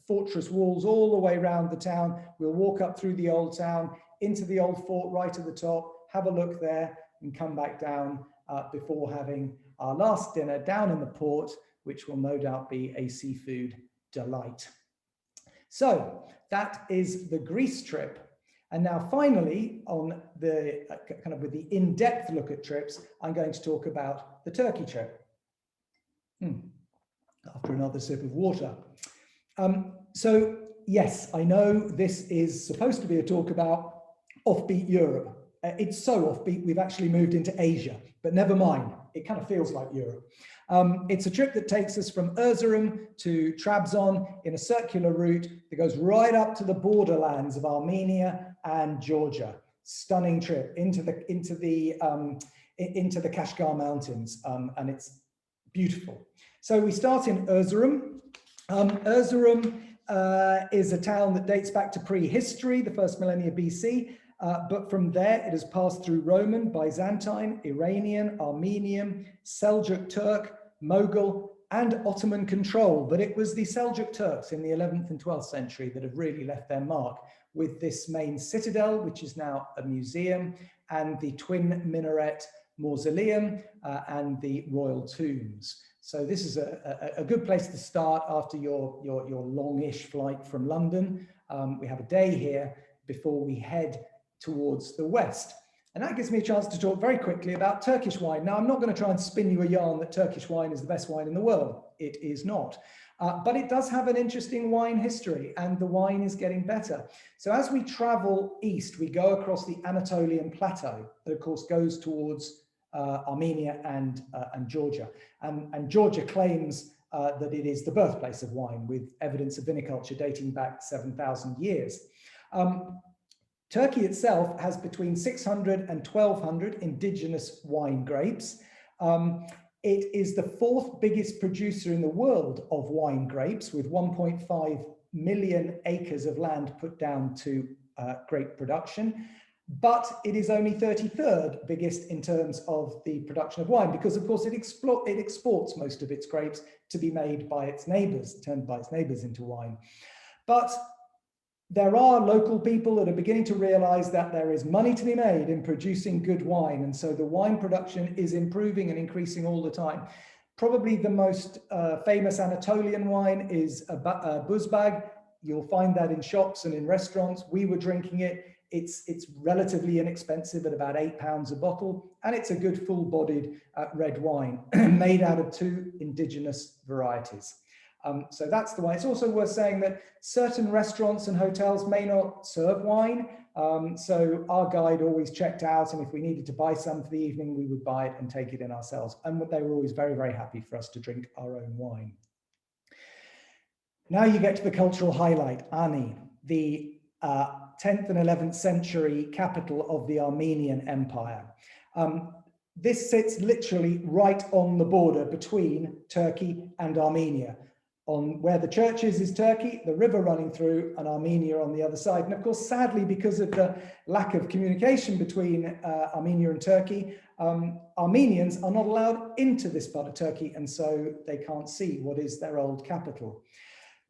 fortress walls all the way around the town. We'll walk up through the old town, into the old fort right at the top, have a look there, and come back down before having our last dinner down in the port, which will no doubt be a seafood delight. So that is the Greece trip. And now finally, on the kind of with the in-depth look at trips, I'm going to talk about the Turkey trip. After another sip of water. So yes, I know this is supposed to be a talk about offbeat Europe. It's so offbeat, we've actually moved into Asia, but never mind, it kind of feels like Europe. It's a trip that takes us from Erzurum to Trabzon in a circular route that goes right up to the borderlands of Armenia and Georgia. Stunning trip into the Kashgar Mountains, and it's beautiful. So we start in Erzurum. Erzurum is a town that dates back to prehistory, the first millennia BC. But from there, it has passed through Roman, Byzantine, Iranian, Armenian, Seljuk Turk, Mughal, and Ottoman control. But it was the Seljuk Turks in the 11th and 12th century that have really left their mark with this main citadel, which is now a museum, and the twin minaret mausoleum and the royal tombs. So this is a good place to start after your longish flight from London. We have a day here before we head towards the west. And that gives me a chance to talk very quickly about Turkish wine. Now, I'm not going to try and spin you a yarn that Turkish wine is the best wine in the world. It is not. But it does have an interesting wine history, and the wine is getting better. So as we travel east, we go across the Anatolian plateau that, of course, goes towards Armenia and Georgia. And Georgia claims that it is the birthplace of wine, with evidence of viniculture dating back 7,000 years. Turkey itself has between 600 and 1,200 indigenous wine grapes. It is the fourth biggest producer in the world of wine grapes, with 1.5 million acres of land put down to grape production. But it is only 33rd biggest in terms of the production of wine, because of course it exports most of its grapes to be made by its neighbors, turned by its neighbors into wine. But there are local people that are beginning to realize that there is money to be made in producing good wine. And so the wine production is improving and increasing all the time. Probably the most famous Anatolian wine is Buzbag. You'll find that in shops and in restaurants. We were drinking it. It's relatively inexpensive at about £8 a bottle. And it's a good full-bodied red wine made out of 2 indigenous varieties. So that's the wine. It's also worth saying that certain restaurants and hotels may not serve wine. So our guide always checked out, and if we needed to buy some for the evening, we would buy it and take it in ourselves. And they were always very, very happy for us to drink our own wine. Now you get to the cultural highlight, Ani, the 10th and 11th century capital of the Armenian Empire. This sits literally right on the border between Turkey and Armenia. On where the church is Turkey, the river running through, and Armenia on the other side. And of course, sadly, because of the lack of communication between Armenia and Turkey, Armenians are not allowed into this part of Turkey, and so they can't see what is their old capital.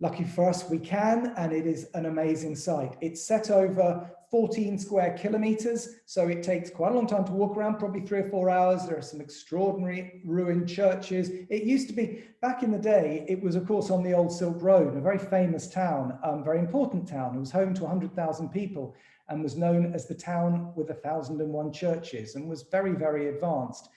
Lucky for us, we can, and it is an amazing site. It's set over 14 square kilometers, so it takes quite a long time to walk around, probably 3 or 4 hours. There are some extraordinary ruined churches. It used to be, back in the day, it was of course on the old Silk Road, a very famous town, very important town. It was home to 100,000 people and was known as the town with 1,001 churches, and was very, very advanced.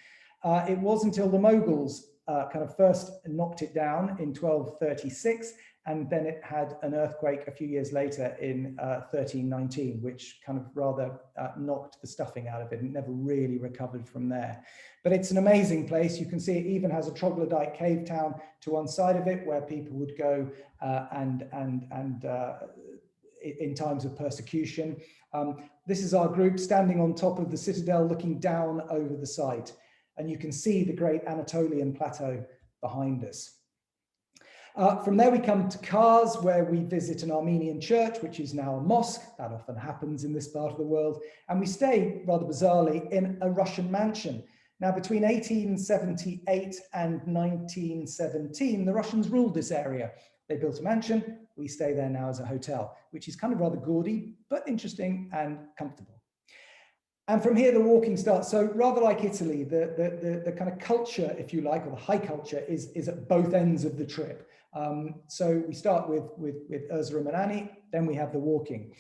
It was until the Mughals kind of first knocked it down in 1236, and then it had an earthquake a few years later in 1319, which kind of rather knocked the stuffing out of it and never really recovered from there. But it's an amazing place. You can see it even has a troglodyte cave town to one side of it where people would go in times of persecution. This is our group standing on top of the citadel looking down over the site. And you can see the great Anatolian plateau behind us. From there we come to Kars, where we visit an Armenian church, which is now a mosque. That often happens in this part of the world. And we stay, rather bizarrely, in a Russian mansion. Now, between 1878 and 1917, the Russians ruled this area. They built a mansion. We stay there now as a hotel, which is kind of rather gaudy, but interesting and comfortable. And from here, the walking starts. So rather like Italy, the kind of culture, if you like, or the high culture is at both ends of the trip. So we start with Erzurum and Ani, then we have the walking.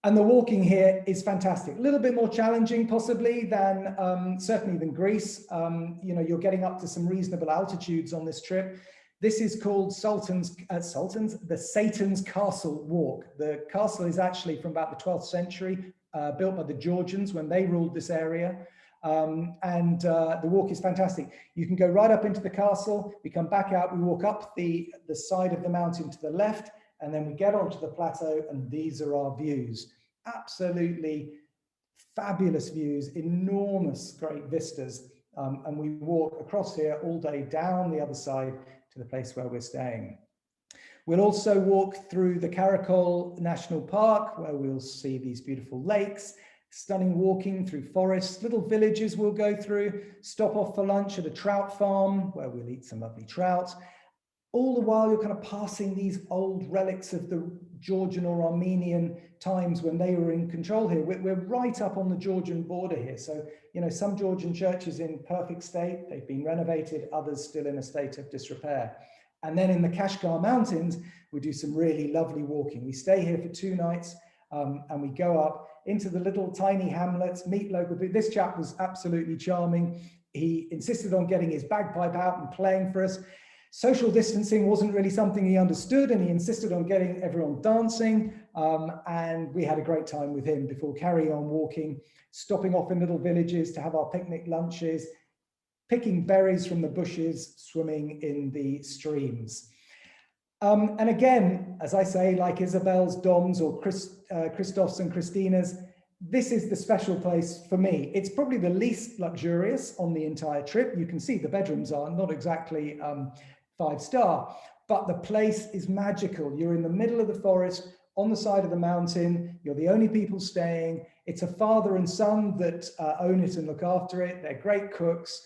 And the walking here is fantastic. A little bit more challenging possibly than, certainly than Greece. You know, you're getting up to some reasonable altitudes on this trip. This is called the Satan's Castle Walk. The castle is actually from about the 12th century, built by the Georgians when they ruled this area. The walk is fantastic. You can go right up into the castle, we come back out, we walk up the side of the mountain to the left, and then we get onto the plateau, and these are our views. Absolutely fabulous views, enormous great vistas. And we walk across here all day down the other side to the place where we're staying. We'll also walk through the Karakol National Park, where we'll see these beautiful lakes, stunning walking through forests, little villages we'll go through, stop off for lunch at a trout farm, where we'll eat some lovely trout. All the while, you're kind of passing these old relics of the Georgian or Armenian times when they were in control here. We're right up on the Georgian border here. So, you know, some Georgian churches in perfect state, they've been renovated, others still in a state of disrepair. And then in the Kashgar Mountains, we do some really lovely walking. We stay here for 2 nights and we go up into the little tiny hamlets, meet local people. This chap was absolutely charming. He insisted on getting his bagpipe out and playing for us. Social distancing wasn't really something he understood, and he insisted on getting everyone dancing. And we had a great time with him before carrying on walking, stopping off in little villages to have our picnic lunches, picking berries from the bushes, swimming in the streams. And again, as I say, like Isabel's, Dom's, or Christoph's and Christina's, this is the special place for me. It's probably the least luxurious on the entire trip. You can see the bedrooms are not exactly 5-star, but the place is magical. You're in the middle of the forest, on the side of the mountain. You're the only people staying. It's a father and son that own it and look after it. They're great cooks.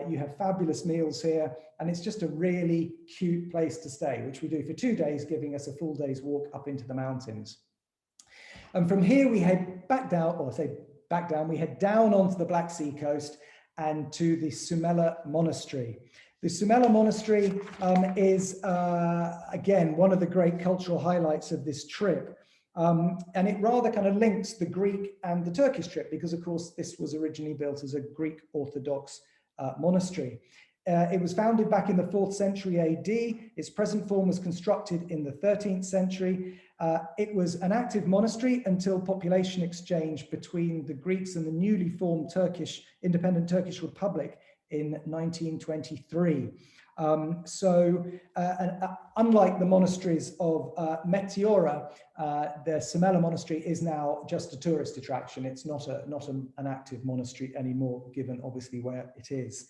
You have fabulous meals here, and it's just a really cute place to stay, which we do for 2 days, giving us a full day's walk up into the mountains. And from here we head back down, or I say back down, we head down onto the Black Sea coast and to the Sumela Monastery. The Sumela Monastery is, again, one of the great cultural highlights of this trip. And it rather kind of links the Greek and the Turkish trip, because of course this was originally built as a Greek Orthodox monastery. It was founded back in the 4th century AD. Its present form was constructed in the 13th century. It was an active monastery until population exchange between the Greeks and the newly formed independent Turkish Republic in 1923. Unlike the monasteries of Meteora, the Semela monastery is now just a tourist attraction. It's not an active monastery anymore, given obviously where it is.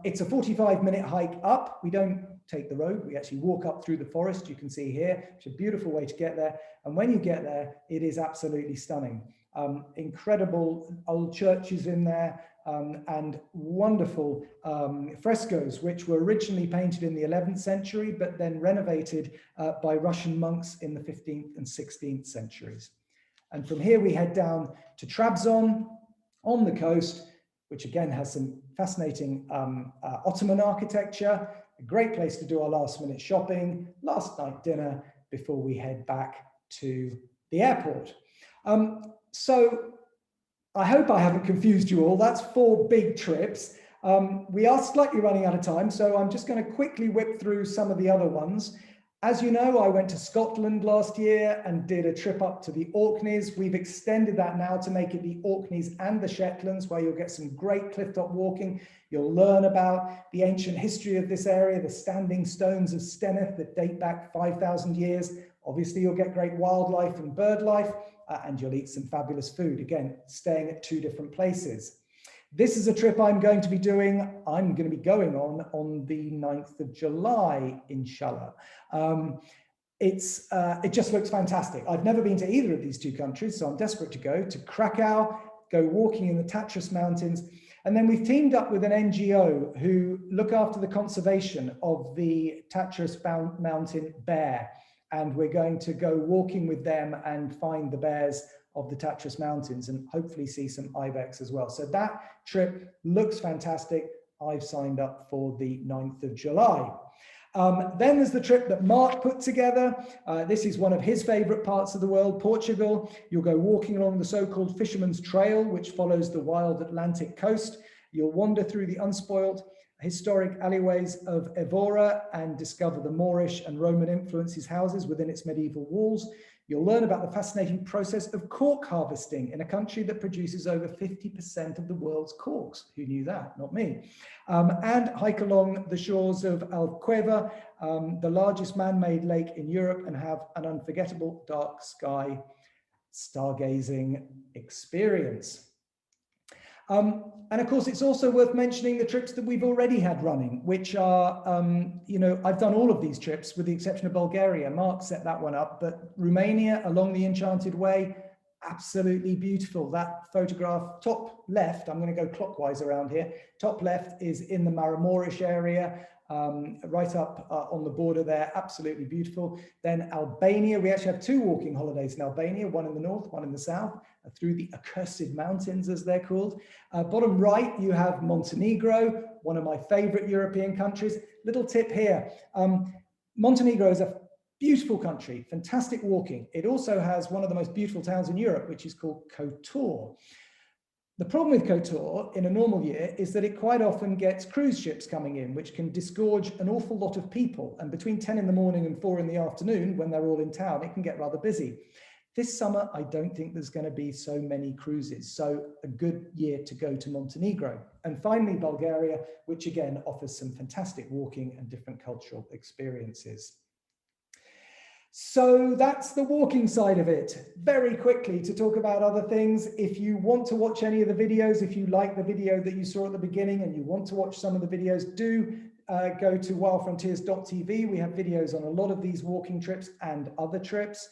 It's a 45-minute hike up. We don't take the road. We actually walk up through the forest. You can see here. It's a beautiful way to get there. And when you get there, it is absolutely stunning. Incredible old churches in there, and wonderful frescoes, which were originally painted in the 11th century, but then renovated by Russian monks in the 15th and 16th centuries. And from here, we head down to Trabzon on the coast, which again has some fascinating Ottoman architecture, a great place to do our last minute shopping, last night dinner, before we head back to the airport. So I hope I haven't confused you all. That's 4 big trips. We are slightly running out of time, so I'm just going to quickly whip through some of the other ones. As you know, I went to Scotland last year and did a trip up to the Orkneys. We've extended that now to make it the Orkneys and the Shetlands, where you'll get some great clifftop walking. You'll learn about the ancient history of this area, the standing stones of Stenneth that date back 5,000 years. Obviously, you'll get great wildlife and bird life, and you'll eat some fabulous food. Again, staying at 2 different places. This is a trip I'm going to be doing. I'm going to be going on the 9th of July, inshallah. It just looks fantastic. I've never been to either of these 2 countries, so I'm desperate to go to Krakow, go walking in the Tatras Mountains. And then we've teamed up with an NGO who look after the conservation of the Tatras Mountain bear. And we're going to go walking with them and find the bears of the Tatras Mountains and hopefully see some ibex as well. So that trip looks fantastic. I've signed up for the 9th of July. Then there's the trip that Mark put together. This is one of his favorite parts of the world, Portugal. You'll go walking along the so-called Fisherman's Trail, which follows the wild Atlantic coast. You'll wander through the unspoilt historic alleyways of Evora and discover the Moorish and Roman influences houses within its medieval walls. You'll learn about the fascinating process of cork harvesting in a country that produces over 50% of the world's corks. Who knew that? Not me. And hike along the shores of Alcueva, the largest man-made lake in Europe, and have an unforgettable dark sky stargazing experience. And of course, it's also worth mentioning the trips that we've already had running, which are, I've done all of these trips with the exception of Bulgaria. Mark set that one up, but Romania along the Enchanted Way, absolutely beautiful. That photograph, top left, I'm going to go clockwise around here. Top left is in the Maramuresh area, right up on the border there, absolutely beautiful. Then Albania, we actually have 2 walking holidays in Albania, one in the north, one in the south, through the accursed mountains, as they're called. Bottom right, you have Montenegro, one of my favorite European countries. Little tip here, Montenegro is a beautiful country, fantastic walking. It also has one of the most beautiful towns in Europe, which is called Kotor. The problem with Kotor in a normal year is that it quite often gets cruise ships coming in, which can disgorge an awful lot of people. And between 10 in the morning and 4 in the afternoon, when they're all in town, it can get rather busy. This summer, I don't think there's going to be so many cruises. So a good year to go to Montenegro. And finally, Bulgaria, which again offers some fantastic walking and different cultural experiences. So that's the walking side of it. Very quickly to talk about other things. If you want to watch any of the videos, if you like the video that you saw at the beginning and you want to watch some of the videos, do go to wildfrontiers.tv. We have videos on a lot of these walking trips and other trips.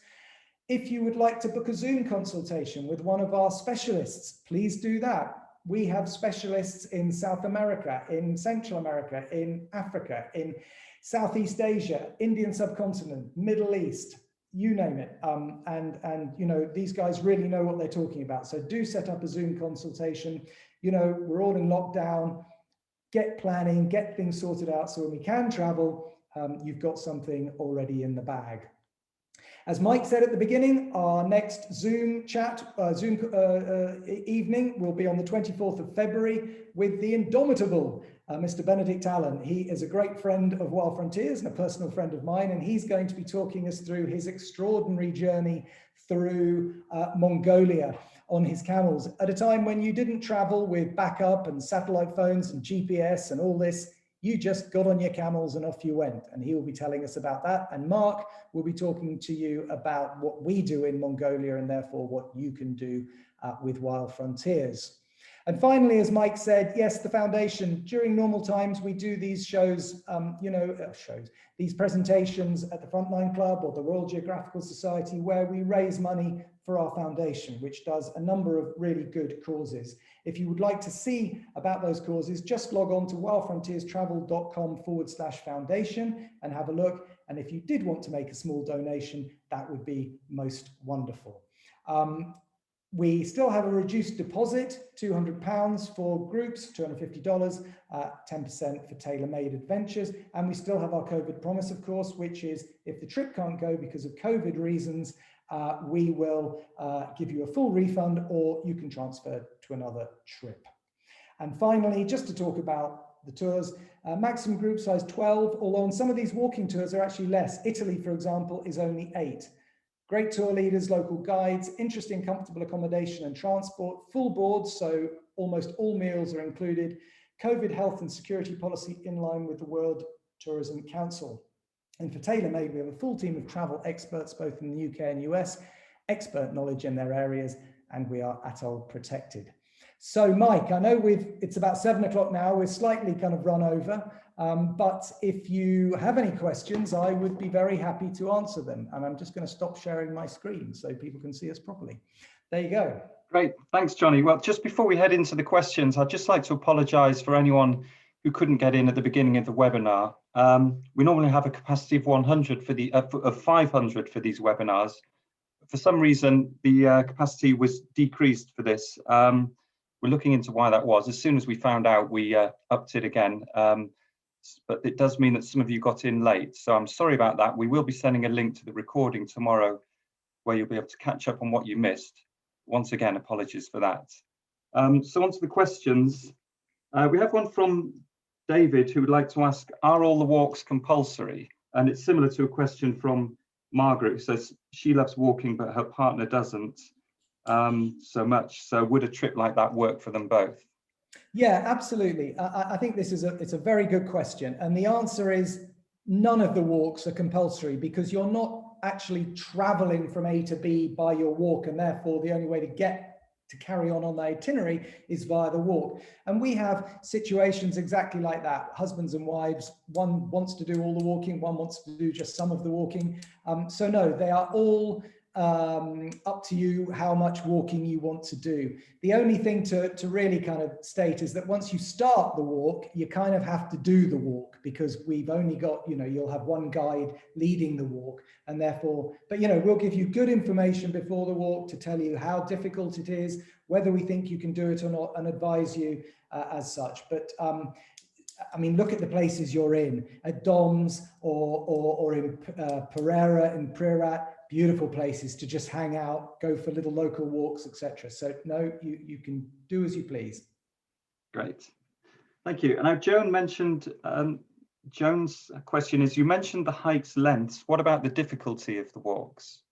If you would like to book a Zoom consultation with one of our specialists, please do that. We have specialists in South America, in Central America, in Africa, in Southeast Asia, Indian subcontinent, Middle East, you name it. And these guys really know what they're talking about. So do set up a Zoom consultation. We're all in lockdown. Get planning, get things sorted out. So when we can travel, you've got something already in the bag. As Mike said at the beginning, our next Zoom evening will be on the 24th of February with the indomitable Mr. Benedict Allen. He is a great friend of Wild Frontiers and a personal friend of mine, and he's going to be talking us through his extraordinary journey through Mongolia on his camels at a time when you didn't travel with backup and satellite phones and GPS and all this. You just got on your camels and off you went, and he will be telling us about that. And Mark will be talking to you about what we do in Mongolia and therefore what you can do with Wild Frontiers. And finally, as Mike said, yes, the foundation, during normal times, we do these shows, these presentations at the Frontline Club or the Royal Geographical Society, where we raise money for our foundation, which does a number of really good causes. If you would like to see about those causes, just log on to wildfrontierstravel.com/foundation and have a look. And if you did want to make a small donation, that would be most wonderful. We still have a reduced deposit, £200 for groups, $250, 10% for tailor-made adventures. And we still have our COVID promise, of course, which is if the trip can't go because of COVID reasons, we will give you a full refund or you can transfer to another trip. And finally, just to talk about the tours, maximum group size 12, although on some of these walking tours are actually less. Italy, for example, is only 8. Great tour leaders, local guides, interesting, comfortable accommodation and transport, full boards, so almost all meals are included, COVID health and security policy in line with the World Tourism Council. And for tailor-made, we have a full team of travel experts, both in the UK and US, expert knowledge in their areas, and we are ATOL protected. So Mike, I know it's about 7 o'clock now, we're slightly kind of run over, but if you have any questions, I would be very happy to answer them. And I'm just going to stop sharing my screen so people can see us properly. There you go. Great, thanks, Jonny. Well, just before we head into the questions, I'd just like to apologise for anyone who couldn't get in at the beginning of the webinar. We normally have a capacity of 100 for of 500 for these webinars. For some reason, the capacity was decreased for this. We're looking into why that was. As soon as we found out, we upped it again. But it does mean that some of you got in late. So I'm sorry about that. We will be sending a link to the recording tomorrow where you'll be able to catch up on what you missed. Once again, apologies for that. So on to the questions. We have one from David who would like to ask, are all the walks compulsory? And it's similar to a question from Margaret, who says she loves walking, but her partner doesn't so much. So would a trip like that work for them both? Yeah, absolutely. I think it's a very good question. And the answer is none of the walks are compulsory because you're not actually traveling from A to B by your walk. And therefore, the only way to carry on the itinerary is via the walk. And we have situations exactly like that. Husbands and wives, one wants to do all the walking, one wants to do just some of the walking. So no, they are all up to you how much walking you want to do. The only thing to really kind of state is that once you start the walk, you kind of have to do the walk because we've only got, you'll have one guide leading the walk and therefore, but we'll give you good information before the walk to tell you how difficult it is, whether we think you can do it or not, and advise you as such. But I mean, look at the places you're in, at Doms or in Pereira and Priorat, beautiful places to just hang out, go for little local walks, etc. So no, you can do as you please. Great, thank you. And now Joan mentioned, Joan's question is, you mentioned the hike's lengths. What about the difficulty of the walks?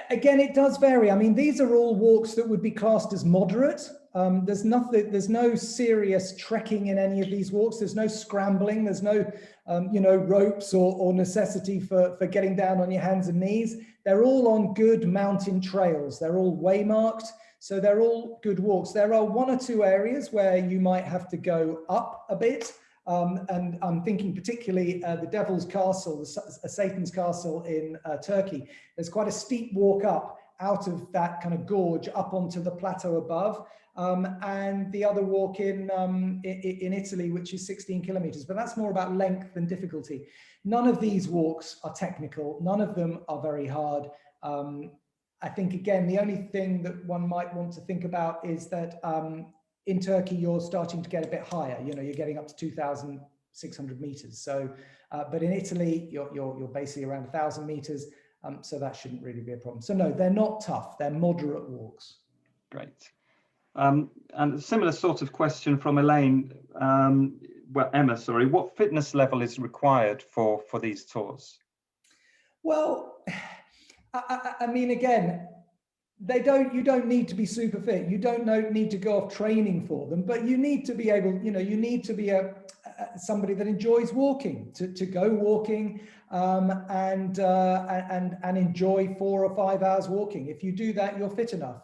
Again, it does vary. I mean, these are all walks that would be classed as moderate. There's no serious trekking in any of these walks. There's no scrambling. There's no, ropes or necessity for getting down on your hands and knees. They're all on good mountain trails. They're all waymarked. So they're all good walks. There are 1 or 2 areas where you might have to go up a bit. And I'm thinking particularly the Devil's Castle, Satan's Castle in Turkey. There's quite a steep walk up out of that kind of gorge up onto the plateau above. And the other walk in Italy, which is 16 kilometers, but that's more about length than difficulty. None of these walks are technical. None of them are very hard. I think, again, the only thing that one might want to think about is that in Turkey, you're starting to get a bit higher. You're getting up to 2,600 meters. So, but in Italy, you're basically around 1,000 meters. So that shouldn't really be a problem. So no, they're not tough. They're moderate walks. Great. And a similar sort of question from Elaine, well, Emma, sorry, what fitness level is required for these tours? Well, I mean, again, you don't need to be super fit. You don't need to go off training for them, but you need to be able, you need to be somebody that enjoys walking, to go walking and enjoy 4 or 5 hours walking. If you do that, you're fit enough.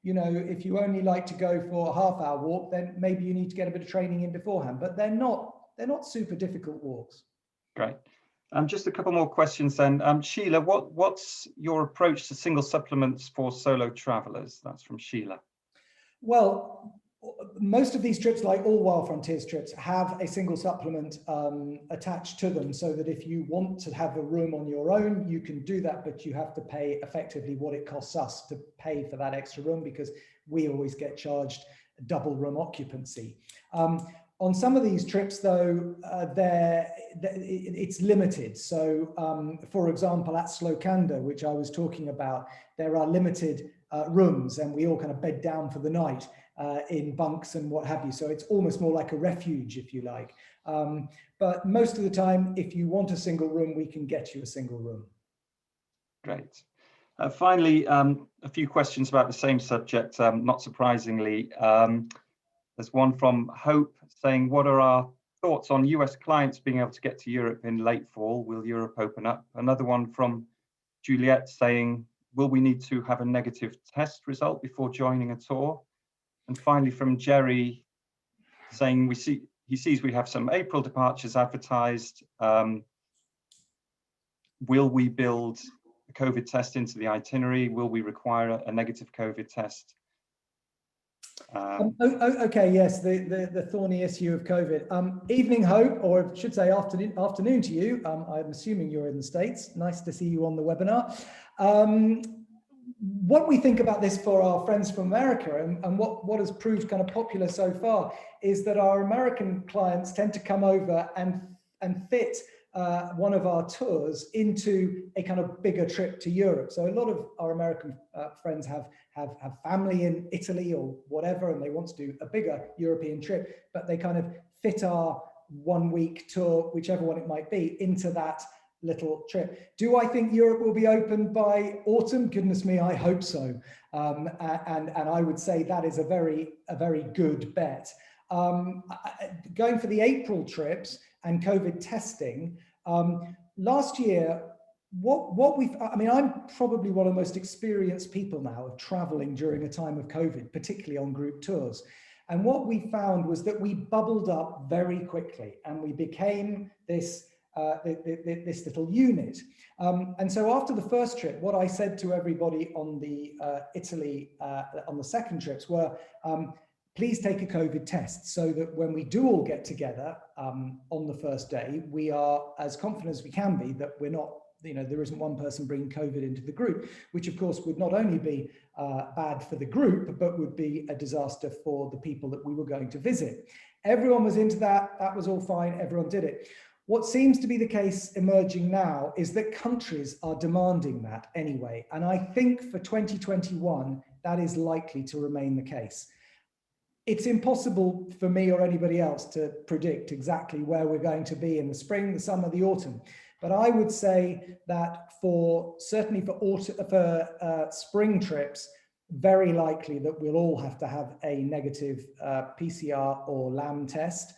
If you only like to go for a half-hour walk, then maybe you need to get a bit of training in beforehand, but they're not super difficult walks. Great. Just a couple more questions then. Sheila, what's your approach to single supplements for solo travelers? That's from Sheila. Well, most of these trips, like all Wild Frontiers trips, have a single supplement attached to them, so that if you want to have a room on your own, you can do that, but you have to pay effectively what it costs us to pay for that extra room, because we always get charged double room occupancy. On some of these trips, though, it's limited. So, for example, at Slokanda, which I was talking about, there are limited rooms, and we all kind of bed down for the night in bunks and what have you. So it's almost more like a refuge, if you like. But most of the time, if you want a single room, we can get you a single room. Great. Finally, a few questions about the same subject, not surprisingly. There's one from Hope saying, what are our thoughts on US clients being able to get to Europe in late fall? Will Europe open up? Another one from Juliet saying, will we need to have a negative test result before joining a tour? And finally from Jerry saying, he sees we have some April departures advertised. Will we build a COVID test into the itinerary? Will we require a negative COVID test? Okay, yes, the thorny issue of COVID. Evening, Hope, or I should say afternoon to you. I'm assuming you're in the States. Nice to see you on the webinar. What we think about this for our friends from America, and what has proved kind of popular so far, is that our American clients tend to come over and fit one of our tours into a kind of bigger trip to Europe. So a lot of our American friends have family in Italy or whatever, and they want to do a bigger European trip, but they kind of fit our 1-week tour, whichever one it might be, into that little trip. Do I think Europe will be open by autumn? Goodness me, I hope so. And I would say that is a very good bet. Going for the April trips and COVID testing, last year, I'm probably one of the most experienced people now of traveling during a time of COVID, particularly on group tours. And what we found was that we bubbled up very quickly, and we became this little unit. And so after the first trip, what I said to everybody on the Italy, on the second trips were, please take a COVID test, so that when we do all get together on the first day, we are as confident as we can be that we're not, there isn't one person bringing COVID into the group, which of course would not only be bad for the group, but would be a disaster for the people that we were going to visit. Everyone was into that. That was all fine. Everyone did it. What seems to be the case emerging now is that countries are demanding that anyway. And I think for 2021, that is likely to remain the case. It's impossible for me or anybody else to predict exactly where we're going to be in the spring, the summer, the autumn. But I would say that certainly for spring trips, very likely that we'll all have to have a negative PCR or LAM test.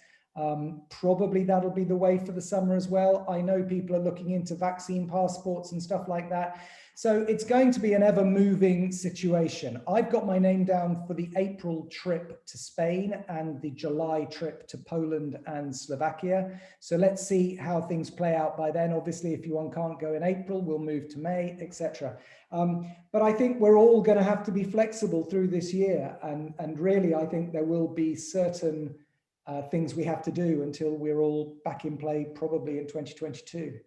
Probably that'll be the way for the summer as well. I know people are looking into vaccine passports and stuff like that. So it's going to be an ever-moving situation. I've got my name down for the April trip to Spain and the July trip to Poland and Slovakia. So let's see how things play out by then. Obviously, if one can't go in April, we'll move to May, etc. But I think we're all going to have to be flexible through this year. And really, I think there will be certain things we have to do until we're all back in play, probably in 2022.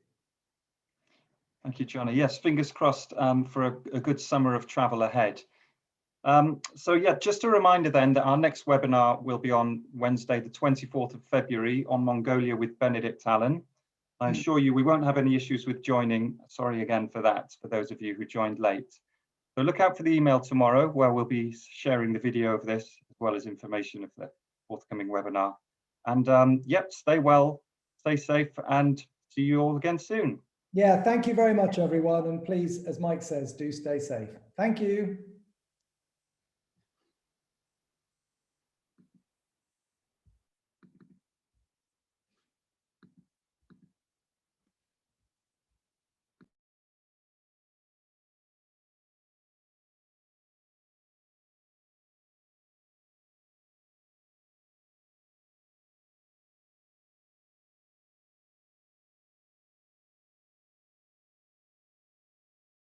Thank you, Jonny. Yes, fingers crossed for a good summer of travel ahead. So yeah, just a reminder then that our next webinar will be on Wednesday, the 24th of February on Mongolia with Benedict Allen. I assure you we won't have any issues with joining. Sorry again for that, for those of you who joined late. So look out for the email tomorrow where we'll be sharing the video of this as well as information of the forthcoming webinar. And yep, stay well, stay safe, and see you all again soon. Yeah, thank you very much, everyone. And please, as Mike says, do stay safe. Thank you.